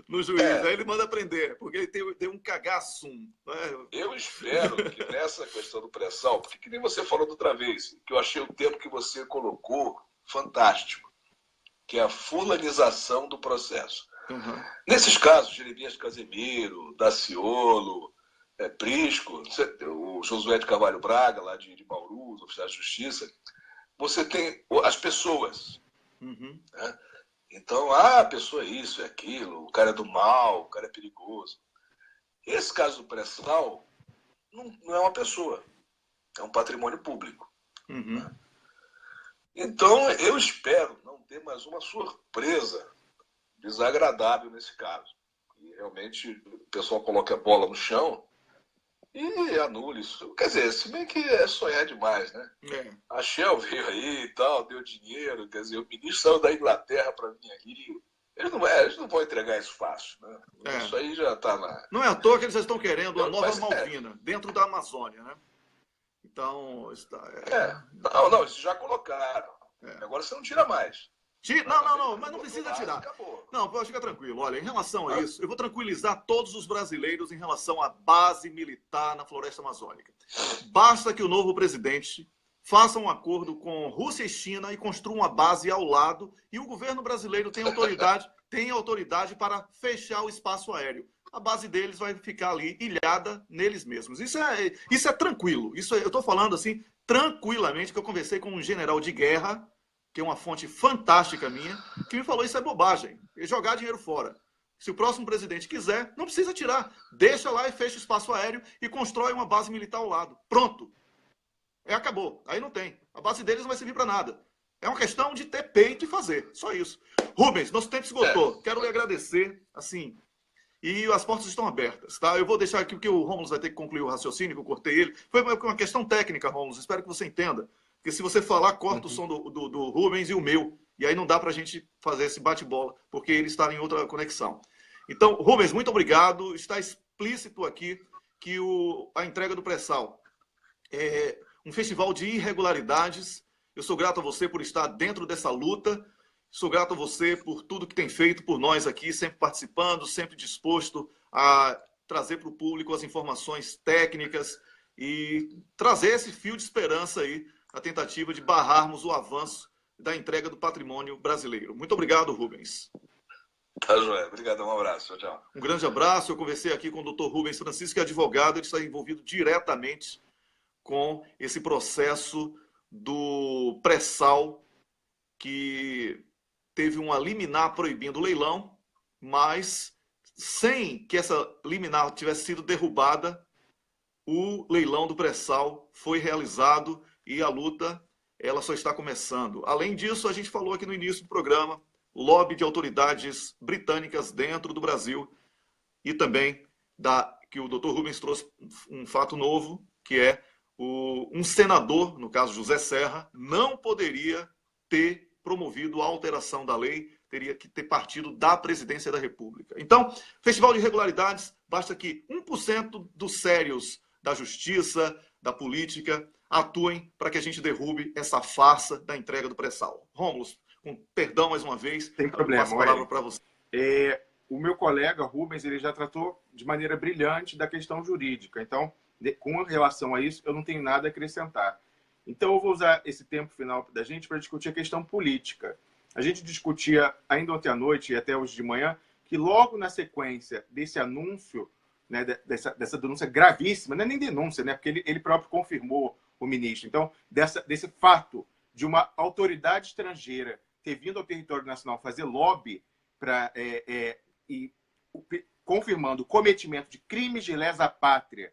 no juiz. Aí ele manda prender, porque ele tem um cagassum. Né? Eu espero que nessa questão do pré-sal, porque que nem você falou da outra vez, que eu achei o termo que você colocou fantástico, que é a fulanização do processo. Nesses casos, Jeremias Casemiro, Daciolo, Prisco, o Josué de Carvalho Braga, lá de Bauru, os oficiais de justiça, você tem as pessoas. Né? Então, a pessoa é isso, é aquilo, o cara é do mal, o cara é perigoso. Esse caso do pré-sal não é uma pessoa, é um patrimônio público. Né? Então, eu espero não ter mais uma surpresa desagradável nesse caso. E realmente o pessoal coloca a bola no chão e anula isso. Quer dizer, se bem que é sonhar demais, né? A Shell veio aí e tal, deu dinheiro, quer dizer, o ministro saiu da Inglaterra para vir aqui. Eles não vão entregar isso fácil, né? Isso aí já está na... Não é à toa que eles estão querendo a nova Malvina, dentro da Amazônia, né? Então... Não, isso já colocaram. Agora você não tira mais. Não, mas não precisa tirar. Não, fica tranquilo. Olha, em relação a isso, eu vou tranquilizar todos os brasileiros em relação à base militar na floresta amazônica. Basta que o novo presidente faça um acordo com Rússia e China e construa uma base ao lado, e o governo brasileiro tem autoridade para fechar o espaço aéreo. A base deles vai ficar ali ilhada neles mesmos. Isso é tranquilo. Eu estou falando assim tranquilamente, que eu conversei com um general de guerra, que é uma fonte fantástica minha, que me falou: isso é bobagem, é jogar dinheiro fora. Se o próximo presidente quiser, não precisa tirar. Deixa lá e fecha o espaço aéreo e constrói uma base militar ao lado. Pronto. Acabou. Aí não tem. A base deles não vai servir para nada. É uma questão de ter peito e fazer. Só isso. Rubens, nosso tempo esgotou. Quero lhe agradecer, assim, e as portas estão abertas, tá? Eu vou deixar aqui, porque o Rômulo vai ter que concluir o raciocínio, que eu cortei ele. Foi uma questão técnica, Rômulo. Espero que você entenda. Porque se você falar, corta o som do Rubens e o meu. E aí não dá para a gente fazer esse bate-bola, porque ele está em outra conexão. Então, Rubens, muito obrigado. Está explícito aqui que a entrega do pré-sal é um festival de irregularidades. Eu sou grato a você por estar dentro dessa luta. Sou grato a você por tudo que tem feito por nós aqui, sempre participando, sempre disposto a trazer para o público as informações técnicas e trazer esse fio de esperança aí, a tentativa de barrarmos o avanço da entrega do patrimônio brasileiro. Muito obrigado, Rubens. Tá, joia. Obrigado, um abraço. Tchau. Um grande abraço. Eu conversei aqui com o Dr. Rubens Francisco, que é advogado, ele está envolvido diretamente com esse processo do pré-sal, que teve uma liminar proibindo o leilão, mas sem que essa liminar tivesse sido derrubada, o leilão do pré-sal foi realizado e a luta ela só está começando. Além disso, a gente falou aqui no início do programa, lobby de autoridades britânicas dentro do Brasil e também que o Dr. Rubens trouxe um fato novo, que é um senador, no caso José Serra, não poderia ter promovido a alteração da lei, teria que ter partido da presidência da República. Então, festival de irregularidades, basta que 1% dos sérios da justiça, da política, atuem para que a gente derrube essa farsa da entrega do pré-sal. Rômulo, com perdão mais uma vez, tem problema, passo a palavra para você. O meu colega Rubens, ele já tratou de maneira brilhante da questão jurídica. Então, com relação a isso, eu não tenho nada a acrescentar. Então, eu vou usar esse tempo final da gente para discutir a questão política. A gente discutia ainda ontem à noite e até hoje de manhã que logo na sequência desse anúncio, né, dessa denúncia gravíssima, não é nem denúncia, né, porque ele próprio confirmou, o ministro. Então, desse fato de uma autoridade estrangeira ter vindo ao território nacional fazer lobby confirmando o cometimento de crimes de lesa pátria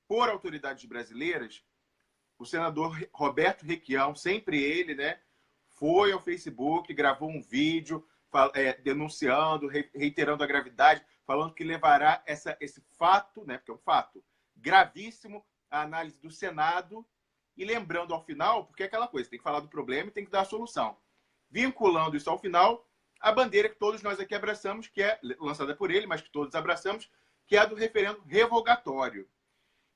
por autoridades brasileiras, o senador Roberto Requião, sempre ele, né, foi ao Facebook, gravou um vídeo denunciando, reiterando a gravidade, falando que levará esse fato, né, porque é um fato gravíssimo, à análise do Senado, e lembrando ao final, porque é aquela coisa, tem que falar do problema e tem que dar a solução. Vinculando isso ao final, a bandeira que todos nós aqui abraçamos, que é lançada por ele, mas que todos abraçamos, que é a do referendo revogatório.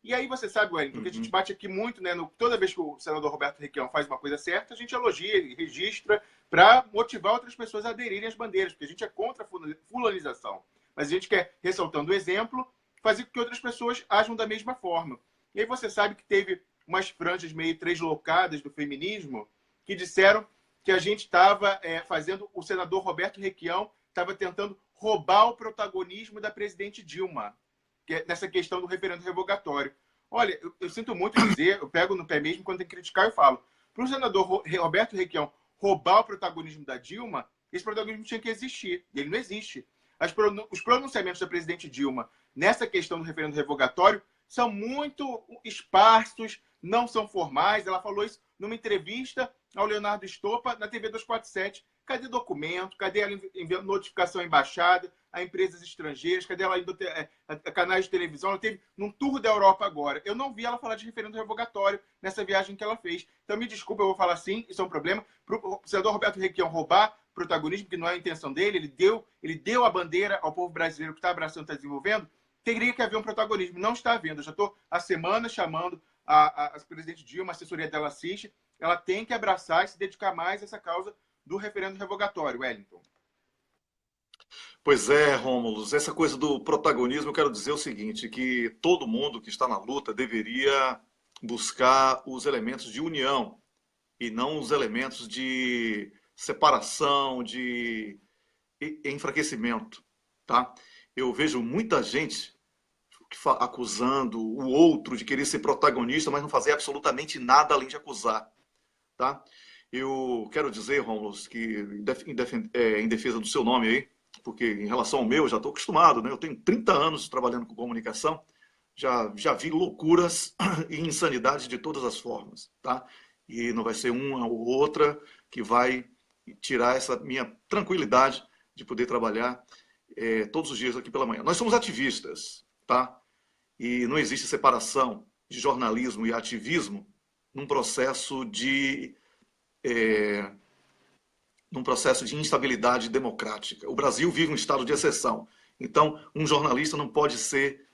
E aí você sabe, Wellington, que a gente bate aqui muito, né? Toda vez que o senador Roberto Requião faz uma coisa certa, a gente elogia e registra para motivar outras pessoas a aderirem às bandeiras, porque a gente é contra a fulanização. Mas a gente quer, ressaltando o exemplo, fazer com que outras pessoas ajam da mesma forma. E aí você sabe que teve umas franjas meio translocadas do feminismo que disseram que a gente estava fazendo, o senador Roberto Requião estava tentando roubar o protagonismo da presidente Dilma, nessa questão do referendo revogatório. Olha, eu sinto muito dizer, eu pego no pé mesmo quando tem que criticar, eu falo. Para o senador Roberto Requião roubar o protagonismo da Dilma, esse protagonismo tinha que existir, e ele não existe. Os pronunciamentos da presidente Dilma nessa questão do referendo revogatório são muito esparsos, não são formais. Ela falou isso numa entrevista ao Leonardo Estopa na TV 247. Cadê documento? Cadê ela enviando notificação à embaixada, a empresas estrangeiras? Cadê ela indo a canais de televisão? Ela teve num tour da Europa agora. Eu não vi ela falar de referendo revogatório nessa viagem que ela fez. Então, me desculpa, eu vou falar sim, isso é um problema. Para o senador Roberto Requião roubar protagonismo, que não é a intenção dele, ele deu a bandeira ao povo brasileiro que está abraçando, está desenvolvendo, teria que haver um protagonismo. Não está havendo. Eu já estou há semanas chamando a presidente Dilma, a assessoria dela assiste, ela tem que abraçar e se dedicar mais a essa causa do referendo revogatório, Wellington? Pois é, Rômulo, essa coisa do protagonismo, eu quero dizer o seguinte, que todo mundo que está na luta deveria buscar os elementos de união e não os elementos de separação, de enfraquecimento, tá? Eu vejo muita gente acusando o outro de querer ser protagonista, mas não fazer absolutamente nada além de acusar, tá? Eu quero dizer, Rômulo, que em defesa do seu nome aí, porque em relação ao meu, eu já estou acostumado, né? Eu tenho 30 anos trabalhando com comunicação, já vi loucuras e insanidades de todas as formas, tá? E não vai ser uma ou outra que vai tirar essa minha tranquilidade de poder trabalhar todos os dias aqui pela manhã. Nós somos ativistas, tá? E não existe separação de jornalismo e ativismo num processo de instabilidade democrática. O Brasil vive um estado de exceção. Então, um jornalista não pode ser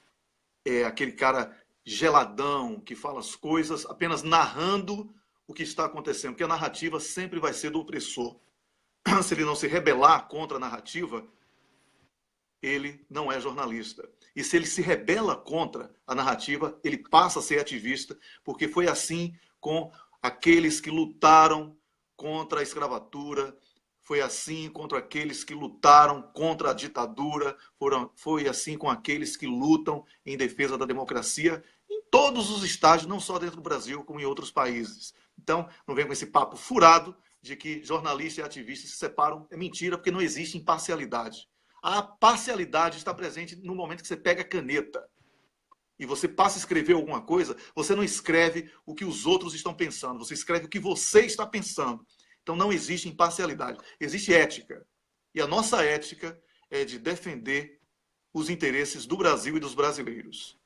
aquele cara geladão que fala as coisas apenas narrando o que está acontecendo, porque a narrativa sempre vai ser do opressor. Se ele não se rebelar contra a narrativa, ele não é jornalista. E se ele se rebela contra a narrativa, ele passa a ser ativista, porque foi assim com aqueles que lutaram contra a escravatura, foi assim contra aqueles que lutaram contra a ditadura, foi assim com aqueles que lutam em defesa da democracia em todos os estágios, não só dentro do Brasil, como em outros países. Então, não vem com esse papo furado de que jornalista e ativista se separam. É mentira, porque não existe imparcialidade. A parcialidade está presente no momento que você pega a caneta e você passa a escrever alguma coisa, você não escreve o que os outros estão pensando, você escreve o que você está pensando. Então não existe imparcialidade, existe ética. E a nossa ética é de defender os interesses do Brasil e dos brasileiros.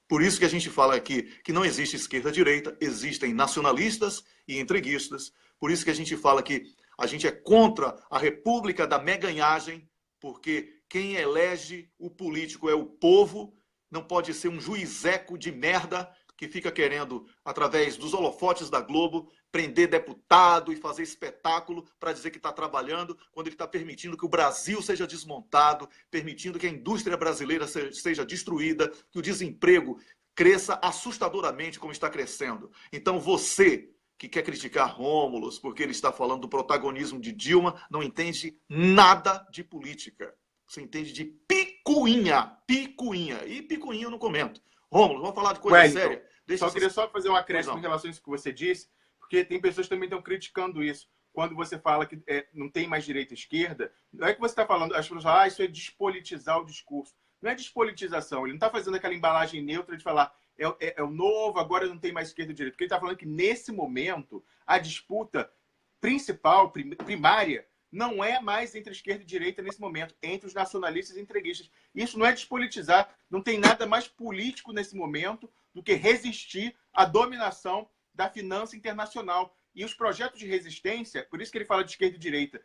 Por isso que a gente fala aqui que não existe esquerda-direita, existem nacionalistas e entreguistas. Por isso que a gente fala que a gente é contra a república da meganhagem, porque quem elege o político é o povo, não pode ser um juizeco de merda que fica querendo, através dos holofotes da Globo, prender deputado e fazer espetáculo para dizer que está trabalhando, quando ele está permitindo que o Brasil seja desmontado, permitindo que a indústria brasileira seja destruída, que o desemprego cresça assustadoramente como está crescendo. Então você que quer criticar Rômulo porque ele está falando do protagonismo de Dilma, não entende nada de política. Você entende de picuinha. E picuinha eu não comento. Rômulo, vamos falar de coisa séria. Queria só fazer um acréscimo em relação a isso que você disse, porque tem pessoas que também estão criticando isso. Quando você fala que não tem mais direita e esquerda, não é que você está falando, as pessoas falam, isso é despolitizar o discurso. Não é despolitização, ele não está fazendo aquela embalagem neutra de falar é o novo, agora não tem mais esquerda e direita. Porque ele está falando que, nesse momento, a disputa principal, primária, não é mais entre esquerda e direita nesse momento, entre os nacionalistas e entreguistas. Isso não é despolitizar, não tem nada mais político nesse momento do que resistir à dominação da finança internacional. E os projetos de resistência, por isso que ele fala de esquerda e direita,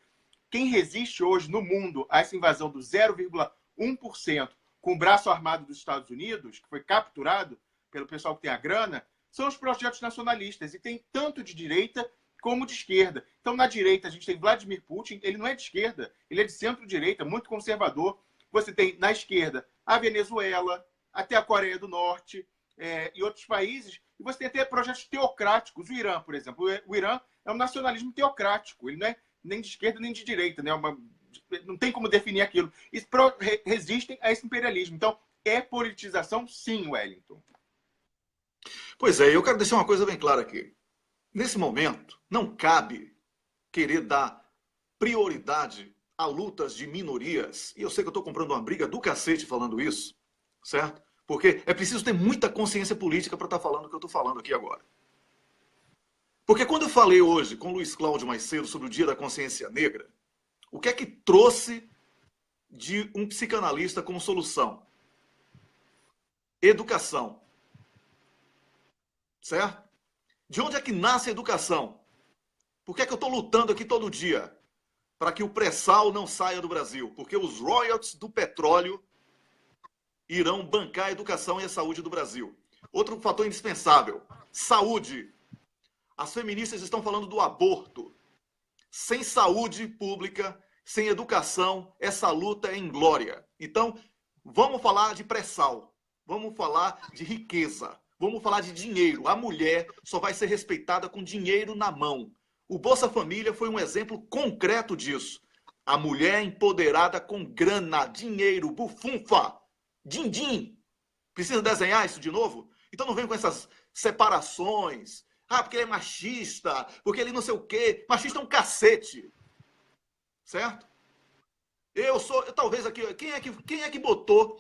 quem resiste hoje no mundo a essa invasão do 0,1% com o braço armado dos Estados Unidos, que foi capturado pelo pessoal que tem a grana, são os projetos nacionalistas. E tem tanto de direita como de esquerda. Então, na direita, a gente tem Vladimir Putin, ele não é de esquerda, ele é de centro-direita, muito conservador. Você tem, na esquerda, a Venezuela, até a Coreia do Norte e outros países. E você tem até projetos teocráticos. O Irã, por exemplo. O Irã é um nacionalismo teocrático. Ele não é nem de esquerda nem de direita. Né? Não tem como definir aquilo. E resistem a esse imperialismo. Então, é politização, sim, Wellington. Pois é, eu quero deixar uma coisa bem clara aqui. Nesse momento, não cabe querer dar prioridade a lutas de minorias. E eu sei que eu estou comprando uma briga do cacete falando isso, certo? Porque é preciso ter muita consciência política para estar falando o que eu estou falando aqui agora. Porque quando eu falei hoje com o Luiz Cláudio mais cedo sobre o Dia da Consciência Negra, o que é que trouxe de um psicanalista como solução? Educação. Certo? De onde é que nasce a educação? Por que é que eu estou lutando aqui todo dia? Para que o pré-sal não saia do Brasil. Porque os royalties do petróleo irão bancar a educação e a saúde do Brasil. Outro fator indispensável, saúde. As feministas estão falando do aborto. sem saúde pública, sem educação, essa luta é inglória. Então, vamos falar de pré-sal, vamos falar de riqueza, vamos falar de dinheiro. A mulher só vai ser respeitada com dinheiro na mão. O Bolsa Família foi um exemplo concreto disso. A mulher empoderada com grana, dinheiro, bufunfa, din-din. Precisa desenhar isso de novo? Então não vem com essas separações. Ah, porque ele é machista, porque ele não sei o quê. Machista é um cacete. Certo? Eu sou, talvez aqui, quem é que botou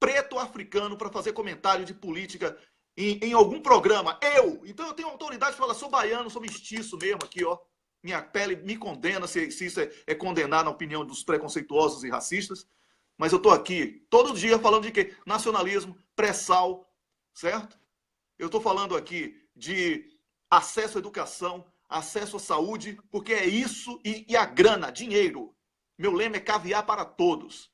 preto africano para fazer comentário de política em algum programa? Eu! Então eu tenho autoridade para falar, sou baiano, sou mestiço mesmo aqui, ó. Minha pele me condena se isso é condenar na opinião dos preconceituosos e racistas. Mas eu estou aqui todo dia falando de quê? Nacionalismo, pré-sal, certo? Eu estou falando aqui de acesso à educação, acesso à saúde, porque é isso e a grana, dinheiro. Meu lema é caviar para todos.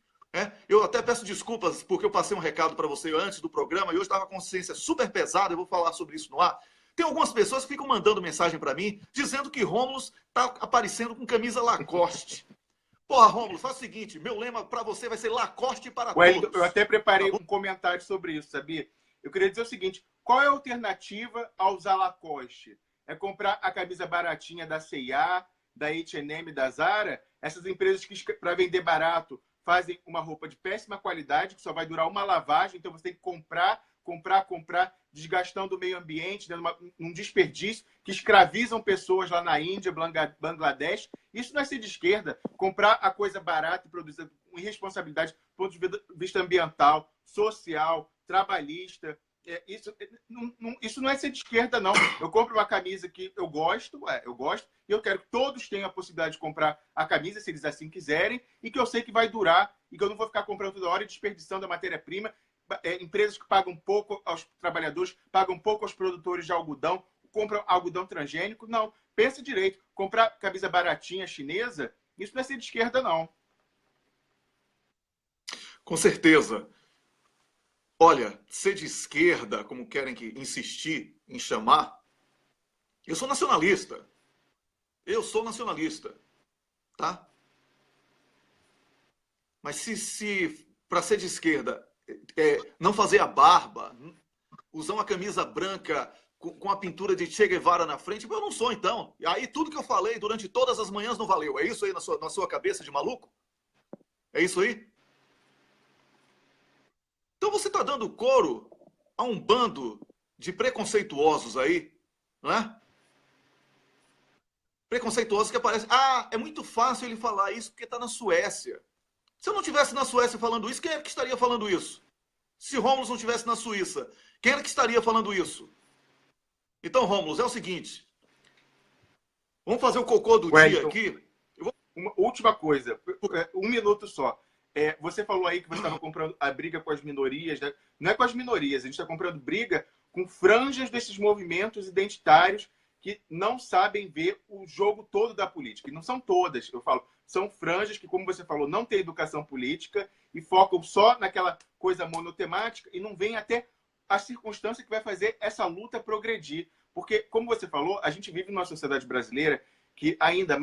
Eu até peço desculpas porque eu passei um recado para você antes do programa e hoje estava com a consciência super pesada, eu vou falar sobre isso no ar. Tem algumas pessoas que ficam mandando mensagem para mim dizendo que Rômulo está aparecendo com camisa Lacoste. Porra, Rômulo, faz o seguinte, meu lema para você vai ser Lacoste para todos. Eu até preparei um comentário sobre isso, sabia? Eu queria dizer o seguinte, qual é a alternativa a usar Lacoste? É comprar a camisa baratinha da C&A, da H&M, da Zara? Essas empresas que, para vender barato, fazem uma roupa de péssima qualidade, que só vai durar uma lavagem, então você tem que comprar, desgastando o meio ambiente, dando um desperdício, que escravizam pessoas lá na Índia, Bangladesh. Isso não é ser de esquerda. Comprar a coisa barata e produzida com irresponsabilidade do ponto de vista ambiental, social, trabalhista. Isso não é ser de esquerda, não. Eu compro uma camisa que eu gosto, e eu quero que todos tenham a possibilidade de comprar a camisa, se eles assim quiserem, e que eu sei que vai durar, e que eu não vou ficar comprando toda hora e desperdiçando a matéria-prima. Empresas que pagam pouco aos trabalhadores, pagam pouco aos produtores de algodão, compram algodão transgênico. Não, pensa direito. Comprar camisa baratinha chinesa, isso não é ser de esquerda, não. Com certeza. Olha, ser de esquerda, como querem insistir em chamar, eu sou nacionalista. Eu sou nacionalista. Tá? Mas se para ser de esquerda, não fazer a barba, usar uma camisa branca com a pintura de Che Guevara na frente, eu não sou, então. E aí tudo que eu falei durante todas as manhãs não valeu. É isso aí na sua cabeça de maluco? É isso aí? Então você está dando couro a um bando de preconceituosos aí, não é? Preconceituosos que aparecem. Ah, é muito fácil ele falar isso porque está na Suécia. Se eu não estivesse na Suécia falando isso, quem é que estaria falando isso? Se Rômulo não estivesse na Suíça, quem é que estaria falando isso? Então, Rômulo, é o seguinte. Vamos fazer o cocô do dia aqui. Uma última coisa, 1 minuto só. Você falou aí que você estava comprando a briga com as minorias. Né? Não é com as minorias, a gente está comprando briga com franjas desses movimentos identitários que não sabem ver o jogo todo da política. E não são todas, eu falo. São franjas que, como você falou, não têm educação política e focam só naquela coisa monotemática e não veem até a circunstância que vai fazer essa luta progredir. Porque, como você falou, a gente vive numa sociedade brasileira que ainda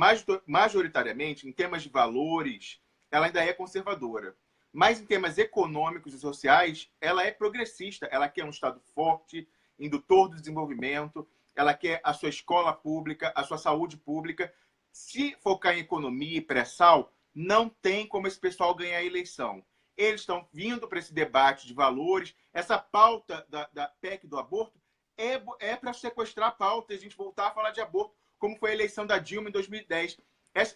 majoritariamente, em temas de valores, ela ainda é conservadora. Mas em temas econômicos e sociais, ela é progressista. Ela quer um Estado forte, indutor do desenvolvimento, ela quer a sua escola pública, a sua saúde pública. Se focar em economia e pré-sal, não tem como esse pessoal ganhar a eleição. Eles estão vindo para esse debate de valores. Essa pauta da PEC do aborto é para sequestrar a pauta e a gente voltar a falar de aborto, como foi a eleição da Dilma em 2010.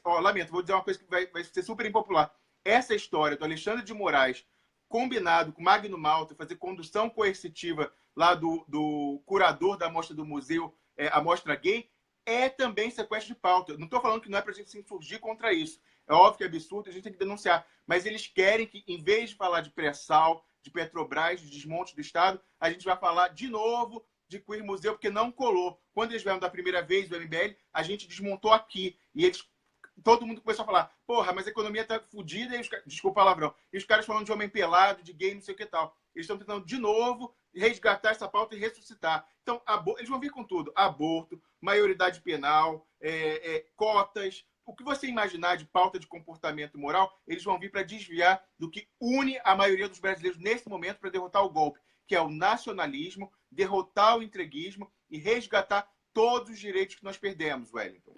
Lamento, vou dizer uma coisa que vai ser super impopular. Essa história do Alexandre de Moraes, combinado com Magno Malta, fazer condução coercitiva lá do curador da mostra do museu, a mostra gay, é também sequestro de pauta. Não estou falando que não é para a gente se insurgir contra isso. É óbvio que é absurdo, a gente tem que denunciar. Mas eles querem que, em vez de falar de pré-sal, de Petrobras, de desmonte do Estado, a gente vai falar de novo de Queer Museu, porque não colou. Quando eles vieram da primeira vez do MBL, a gente desmontou aqui. E todo mundo começou a falar, porra, mas a economia está fodida, desculpa o palavrão. E os caras falando de homem pelado, de gay, não sei o que tal. Eles estão tentando, de novo, resgatar essa pauta e ressuscitar. Então, eles vão vir com tudo. Aborto, maioridade penal, cotas, o que você imaginar de pauta de comportamento moral, eles vão vir para desviar do que une a maioria dos brasileiros nesse momento para derrotar o golpe, que é o nacionalismo, derrotar o entreguismo e resgatar todos os direitos que nós perdemos, Wellington.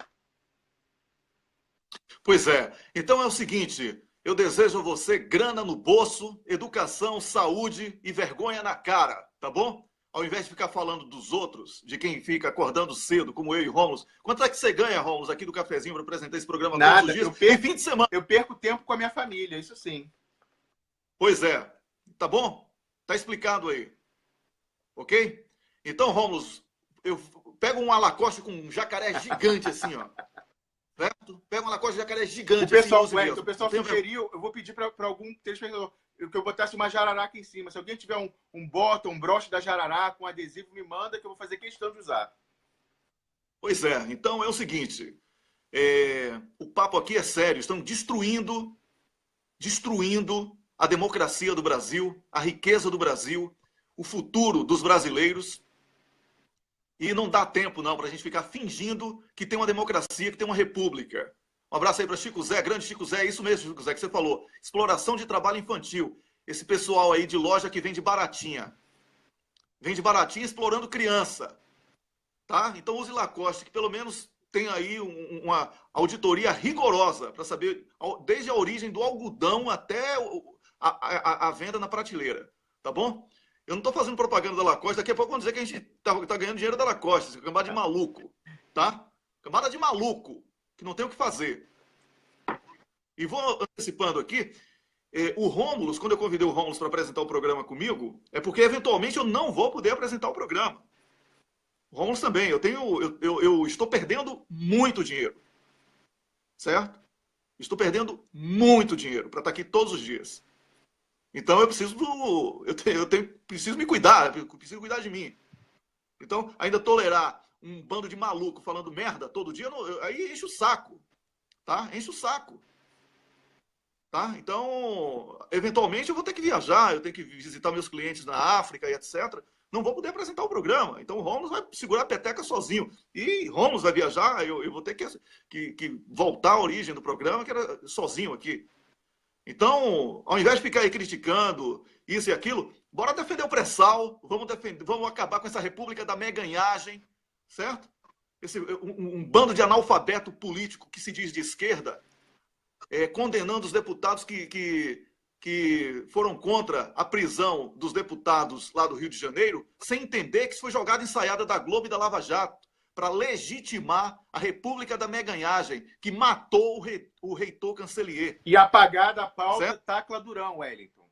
Pois é. Então é o seguinte, eu desejo a você grana no bolso, educação, saúde e vergonha na cara, tá bom? Ao invés de ficar falando dos outros, de quem fica acordando cedo, como eu e Rômulo. Quanto é que você ganha, Rômulo, aqui do Cafezinho para apresentar esse programa Nada, todos os dias? E fim de semana. Eu perco tempo com a minha família, isso sim. Pois é. Tá bom? Tá explicado aí. Ok? Então, Rômulo, eu pego um Lacoste com um jacaré gigante assim, ó. Certo? Pega um Lacoste de jacaré gigante. O pessoal, assim, Wellington, o pessoal sugeriu, eu vou pedir para algum telespectador que eu botasse uma jararaca em cima. Se alguém tiver um bottom, um broche da jararaca, um adesivo, me manda que eu vou fazer questão de usar. Pois é. Então é o seguinte. O papo aqui é sério. Estão destruindo a democracia do Brasil, a riqueza do Brasil, o futuro dos brasileiros. E não dá tempo, não, para a gente ficar fingindo que tem uma democracia, que tem uma república. Um abraço aí para Chico Zé, grande Chico Zé, é isso mesmo, Chico Zé, que você falou. Exploração de trabalho infantil. Esse pessoal aí de loja que vende baratinha. Vende baratinha explorando criança. Tá? Então use Lacoste, que pelo menos tem aí uma auditoria rigorosa para saber desde a origem do algodão até a venda na prateleira. Tá bom? Eu não estou fazendo propaganda da Lacoste, daqui a pouco vão dizer que a gente tá ganhando dinheiro da Lacoste, cambada de maluco, tá? Cambada de maluco, que não tem o que fazer. E vou antecipando aqui, o Rômulo, quando eu convidei o Rômulo para apresentar o programa comigo, é porque eventualmente eu não vou poder apresentar o programa. O Rômulo também, eu estou perdendo muito dinheiro, certo? Estou perdendo muito dinheiro para estar aqui todos os dias. Então eu preciso preciso me cuidar, preciso cuidar de mim. Então, ainda tolerar um bando de maluco falando merda todo dia, aí enche o saco, tá? Enche o saco. Tá? Então, eventualmente eu vou ter que viajar, eu tenho que visitar meus clientes na África e etc. Não vou poder apresentar o programa. Então o Rômulo vai segurar a peteca sozinho. E Rômulo vai viajar, eu vou ter que voltar à origem do programa, que era sozinho aqui. Então, ao invés de ficar aí criticando isso e aquilo, bora defender o pré-sal, vamos acabar com essa república da meganhagem, certo? Um bando de analfabeto político que se diz de esquerda, condenando os deputados que foram contra a prisão dos deputados lá do Rio de Janeiro, sem entender que isso foi jogada ensaiada da Globo e da Lava Jato, para legitimar a República da Meganhagem, que matou o reitor Cancelier. E apagar da pauta, certo? Tacla Duran, Wellington.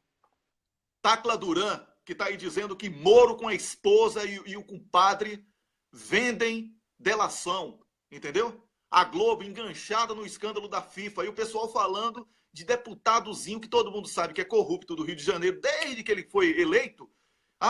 Tacla Duran, que está aí dizendo que Moro com a esposa e o compadre vendem delação, entendeu? A Globo enganchada no escândalo da FIFA, e o pessoal falando de deputadozinho que todo mundo sabe que é corrupto do Rio de Janeiro, desde que ele foi eleito.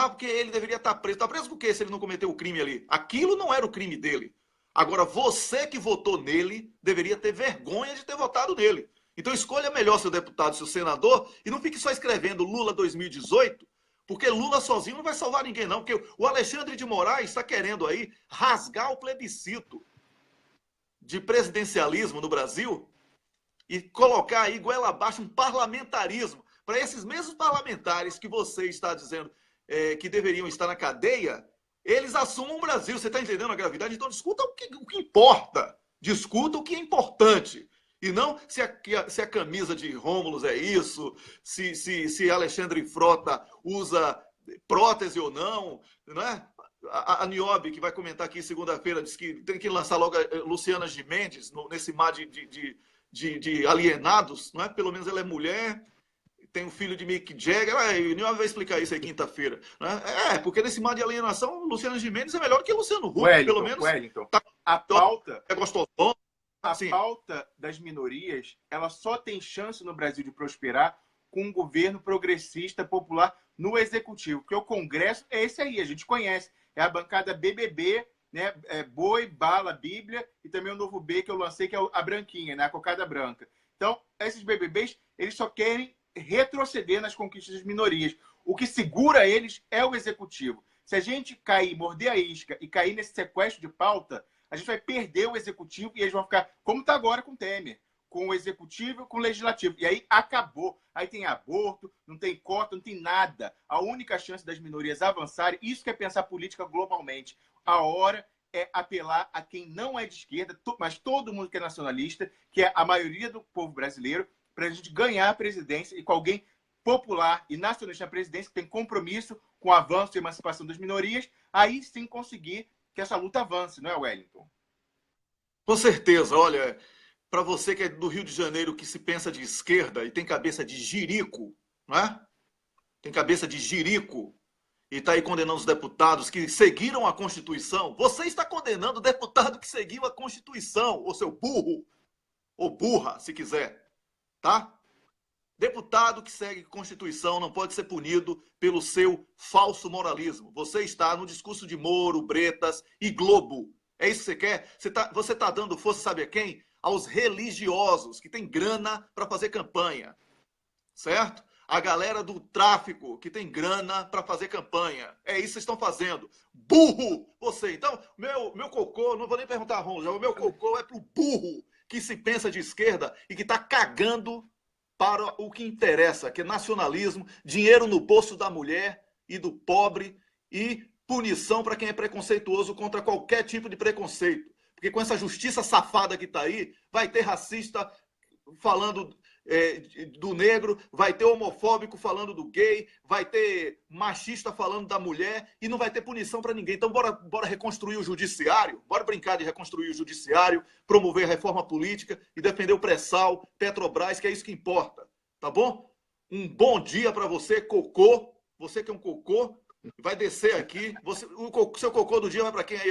Porque ele deveria estar preso. Está preso por quê se ele não cometeu o crime ali? Aquilo não era o crime dele. Agora, você que votou nele, deveria ter vergonha de ter votado nele. Então, escolha melhor seu deputado, seu senador, e não fique só escrevendo Lula 2018, porque Lula sozinho não vai salvar ninguém, não. Porque o Alexandre de Moraes está querendo aí rasgar o plebiscito de presidencialismo no Brasil e colocar aí, goela abaixo, um parlamentarismo para esses mesmos parlamentares que você está dizendo que deveriam estar na cadeia, eles assumam o Brasil. Você está entendendo a gravidade? Então discuta o que importa. Discuta o que é importante. E não se a camisa de Rômulo é isso, se Alexandre Frota usa prótese ou não. Né? A Niobe, que vai comentar aqui segunda-feira, disse que tem que lançar logo a Luciana Gimenez nesse mar de alienados. Não é? Pelo menos ela é mulher. Tem um filho de Mick Jagger, o Niobe vai explicar isso aí quinta-feira. Né? Porque nesse mar de alienação, Luciano Gimenez é melhor que Luciano Huck, pelo menos. Wellington, a pauta é gostosão. A pauta das minorias, ela só tem chance no Brasil de prosperar com um governo progressista, popular, no executivo. Porque o Congresso é esse aí, a gente conhece. É a bancada BBB, né? Boi, Bala, Bíblia, e também o novo B que eu lancei, que é a branquinha, né? A cocada branca. Então, esses BBBs, eles só querem retroceder nas conquistas das minorias. O que segura eles é o executivo. Se a gente cair, morder a isca e cair nesse sequestro de pauta, a gente vai perder o executivo e eles vão ficar, como está agora com o Temer, com o executivo e com o legislativo. E aí acabou. Aí tem aborto, não tem cota, não tem nada. A única chance das minorias avançarem, isso que é pensar política globalmente. A hora é apelar a quem não é de esquerda, mas todo mundo que é nacionalista, que é a maioria do povo brasileiro, para a gente ganhar a presidência e com alguém popular e nacionalista na presidência, que tem compromisso com o avanço e emancipação das minorias, aí sim conseguir que essa luta avance, não é, Wellington? Com certeza. Olha, para você que é do Rio de Janeiro, que se pensa de esquerda e tem cabeça de jirico, não é? Tem cabeça de jirico e está aí condenando os deputados que seguiram a Constituição. Você está condenando o deputado que seguiu a Constituição, ô seu burro, ou burra, se quiser, tá? Deputado que segue a Constituição não pode ser punido pelo seu falso moralismo. Você está no discurso de Moro, Bretas e Globo. É isso que você quer? Você está dando força, sabe a quem? Aos religiosos, que tem grana para fazer campanha. Certo? A galera do tráfico, que tem grana para fazer campanha. É isso que vocês estão fazendo. Burro! Você. Então, meu cocô, não vou nem perguntar a Ron, o meu cocô é pro burro que se pensa de esquerda e que está cagando para o que interessa, que é nacionalismo, dinheiro no bolso da mulher e do pobre e punição para quem é preconceituoso contra qualquer tipo de preconceito. Porque com essa justiça safada que está aí, vai ter racista falando do negro, vai ter homofóbico falando do gay, vai ter machista falando da mulher e não vai ter punição para ninguém. Então bora reconstruir o judiciário, bora brincar de reconstruir o judiciário, promover a reforma política e defender o pré-sal, Petrobras, que é isso que importa, tá bom? Um bom dia para você, cocô, você que é um cocô, vai descer aqui. O seu cocô do dia vai para quem aí?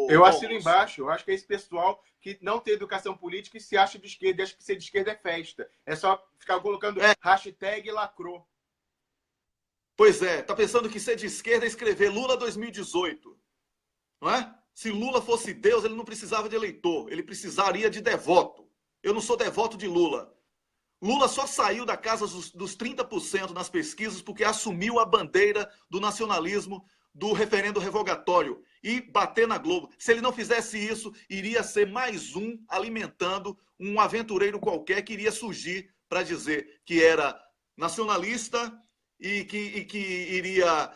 Eu assino embaixo. Eu acho que é esse pessoal que não tem educação política e se acha de esquerda, acha que ser de esquerda é festa. É só ficar colocando hashtag lacrou. Pois é, tá pensando que ser de esquerda é escrever Lula 2018. Não é? Se Lula fosse Deus, ele não precisava de eleitor, ele precisaria de devoto. Eu não sou devoto de Lula. Lula só saiu da casa dos 30% nas pesquisas porque assumiu a bandeira do nacionalismo do referendo revogatório e bater na Globo. Se ele não fizesse isso, iria ser mais um alimentando um aventureiro qualquer que iria surgir para dizer que era nacionalista e que iria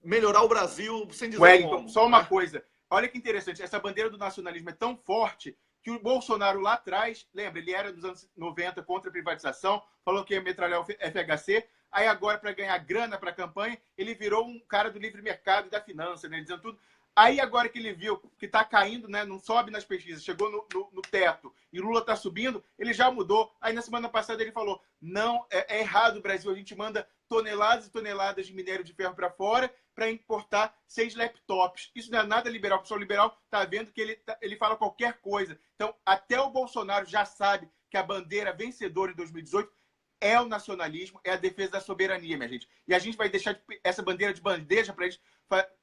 melhorar o Brasil sem dizer Wellington, como. só uma coisa. Olha que interessante, essa bandeira do nacionalismo é tão forte que o Bolsonaro lá atrás, lembra, ele era dos anos 90 contra a privatização, falou que ia metralhar o FHC, aí agora, para ganhar grana para a campanha, ele virou um cara do livre mercado e da finança, né, dizendo tudo. Aí agora que ele viu que está caindo, né, não sobe nas pesquisas, chegou no teto e Lula está subindo, ele já mudou. Aí na semana passada ele falou, não, é errado o Brasil, a gente manda toneladas e toneladas de minério de ferro para fora para importar 6 laptops. Isso não é nada liberal. O pessoal liberal está vendo que ele fala qualquer coisa. Então, até o Bolsonaro já sabe que a bandeira vencedora em 2018 é o nacionalismo, é a defesa da soberania, minha gente. E a gente vai deixar essa bandeira de bandeja para eles,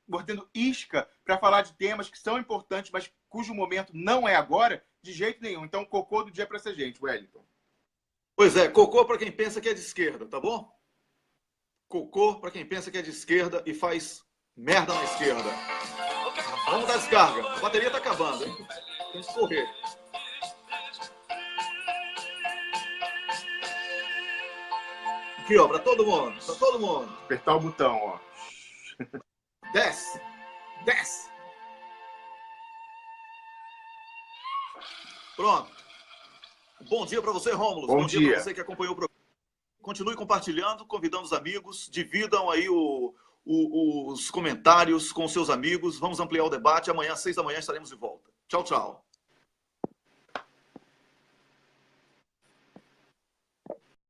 botando isca para falar de temas que são importantes, mas cujo momento não é agora, de jeito nenhum. Então, cocô do dia para essa gente, Wellington. Pois é, cocô para quem pensa que é de esquerda, tá bom? Cocô para quem pensa que é de esquerda e faz merda na esquerda. Vamos dar descarga. A bateria tá acabando, hein? Tem que correr. Aqui, ó, para todo mundo. Para todo mundo. Apertar o botão, ó. Desce. Desce. Pronto. Bom dia para você, Rômulo. Bom dia para você que acompanhou o programa. Continue compartilhando, convidando os amigos, dividam aí os comentários com seus amigos. Vamos ampliar o debate. Amanhã, às 6 da manhã, estaremos de volta. Tchau, tchau.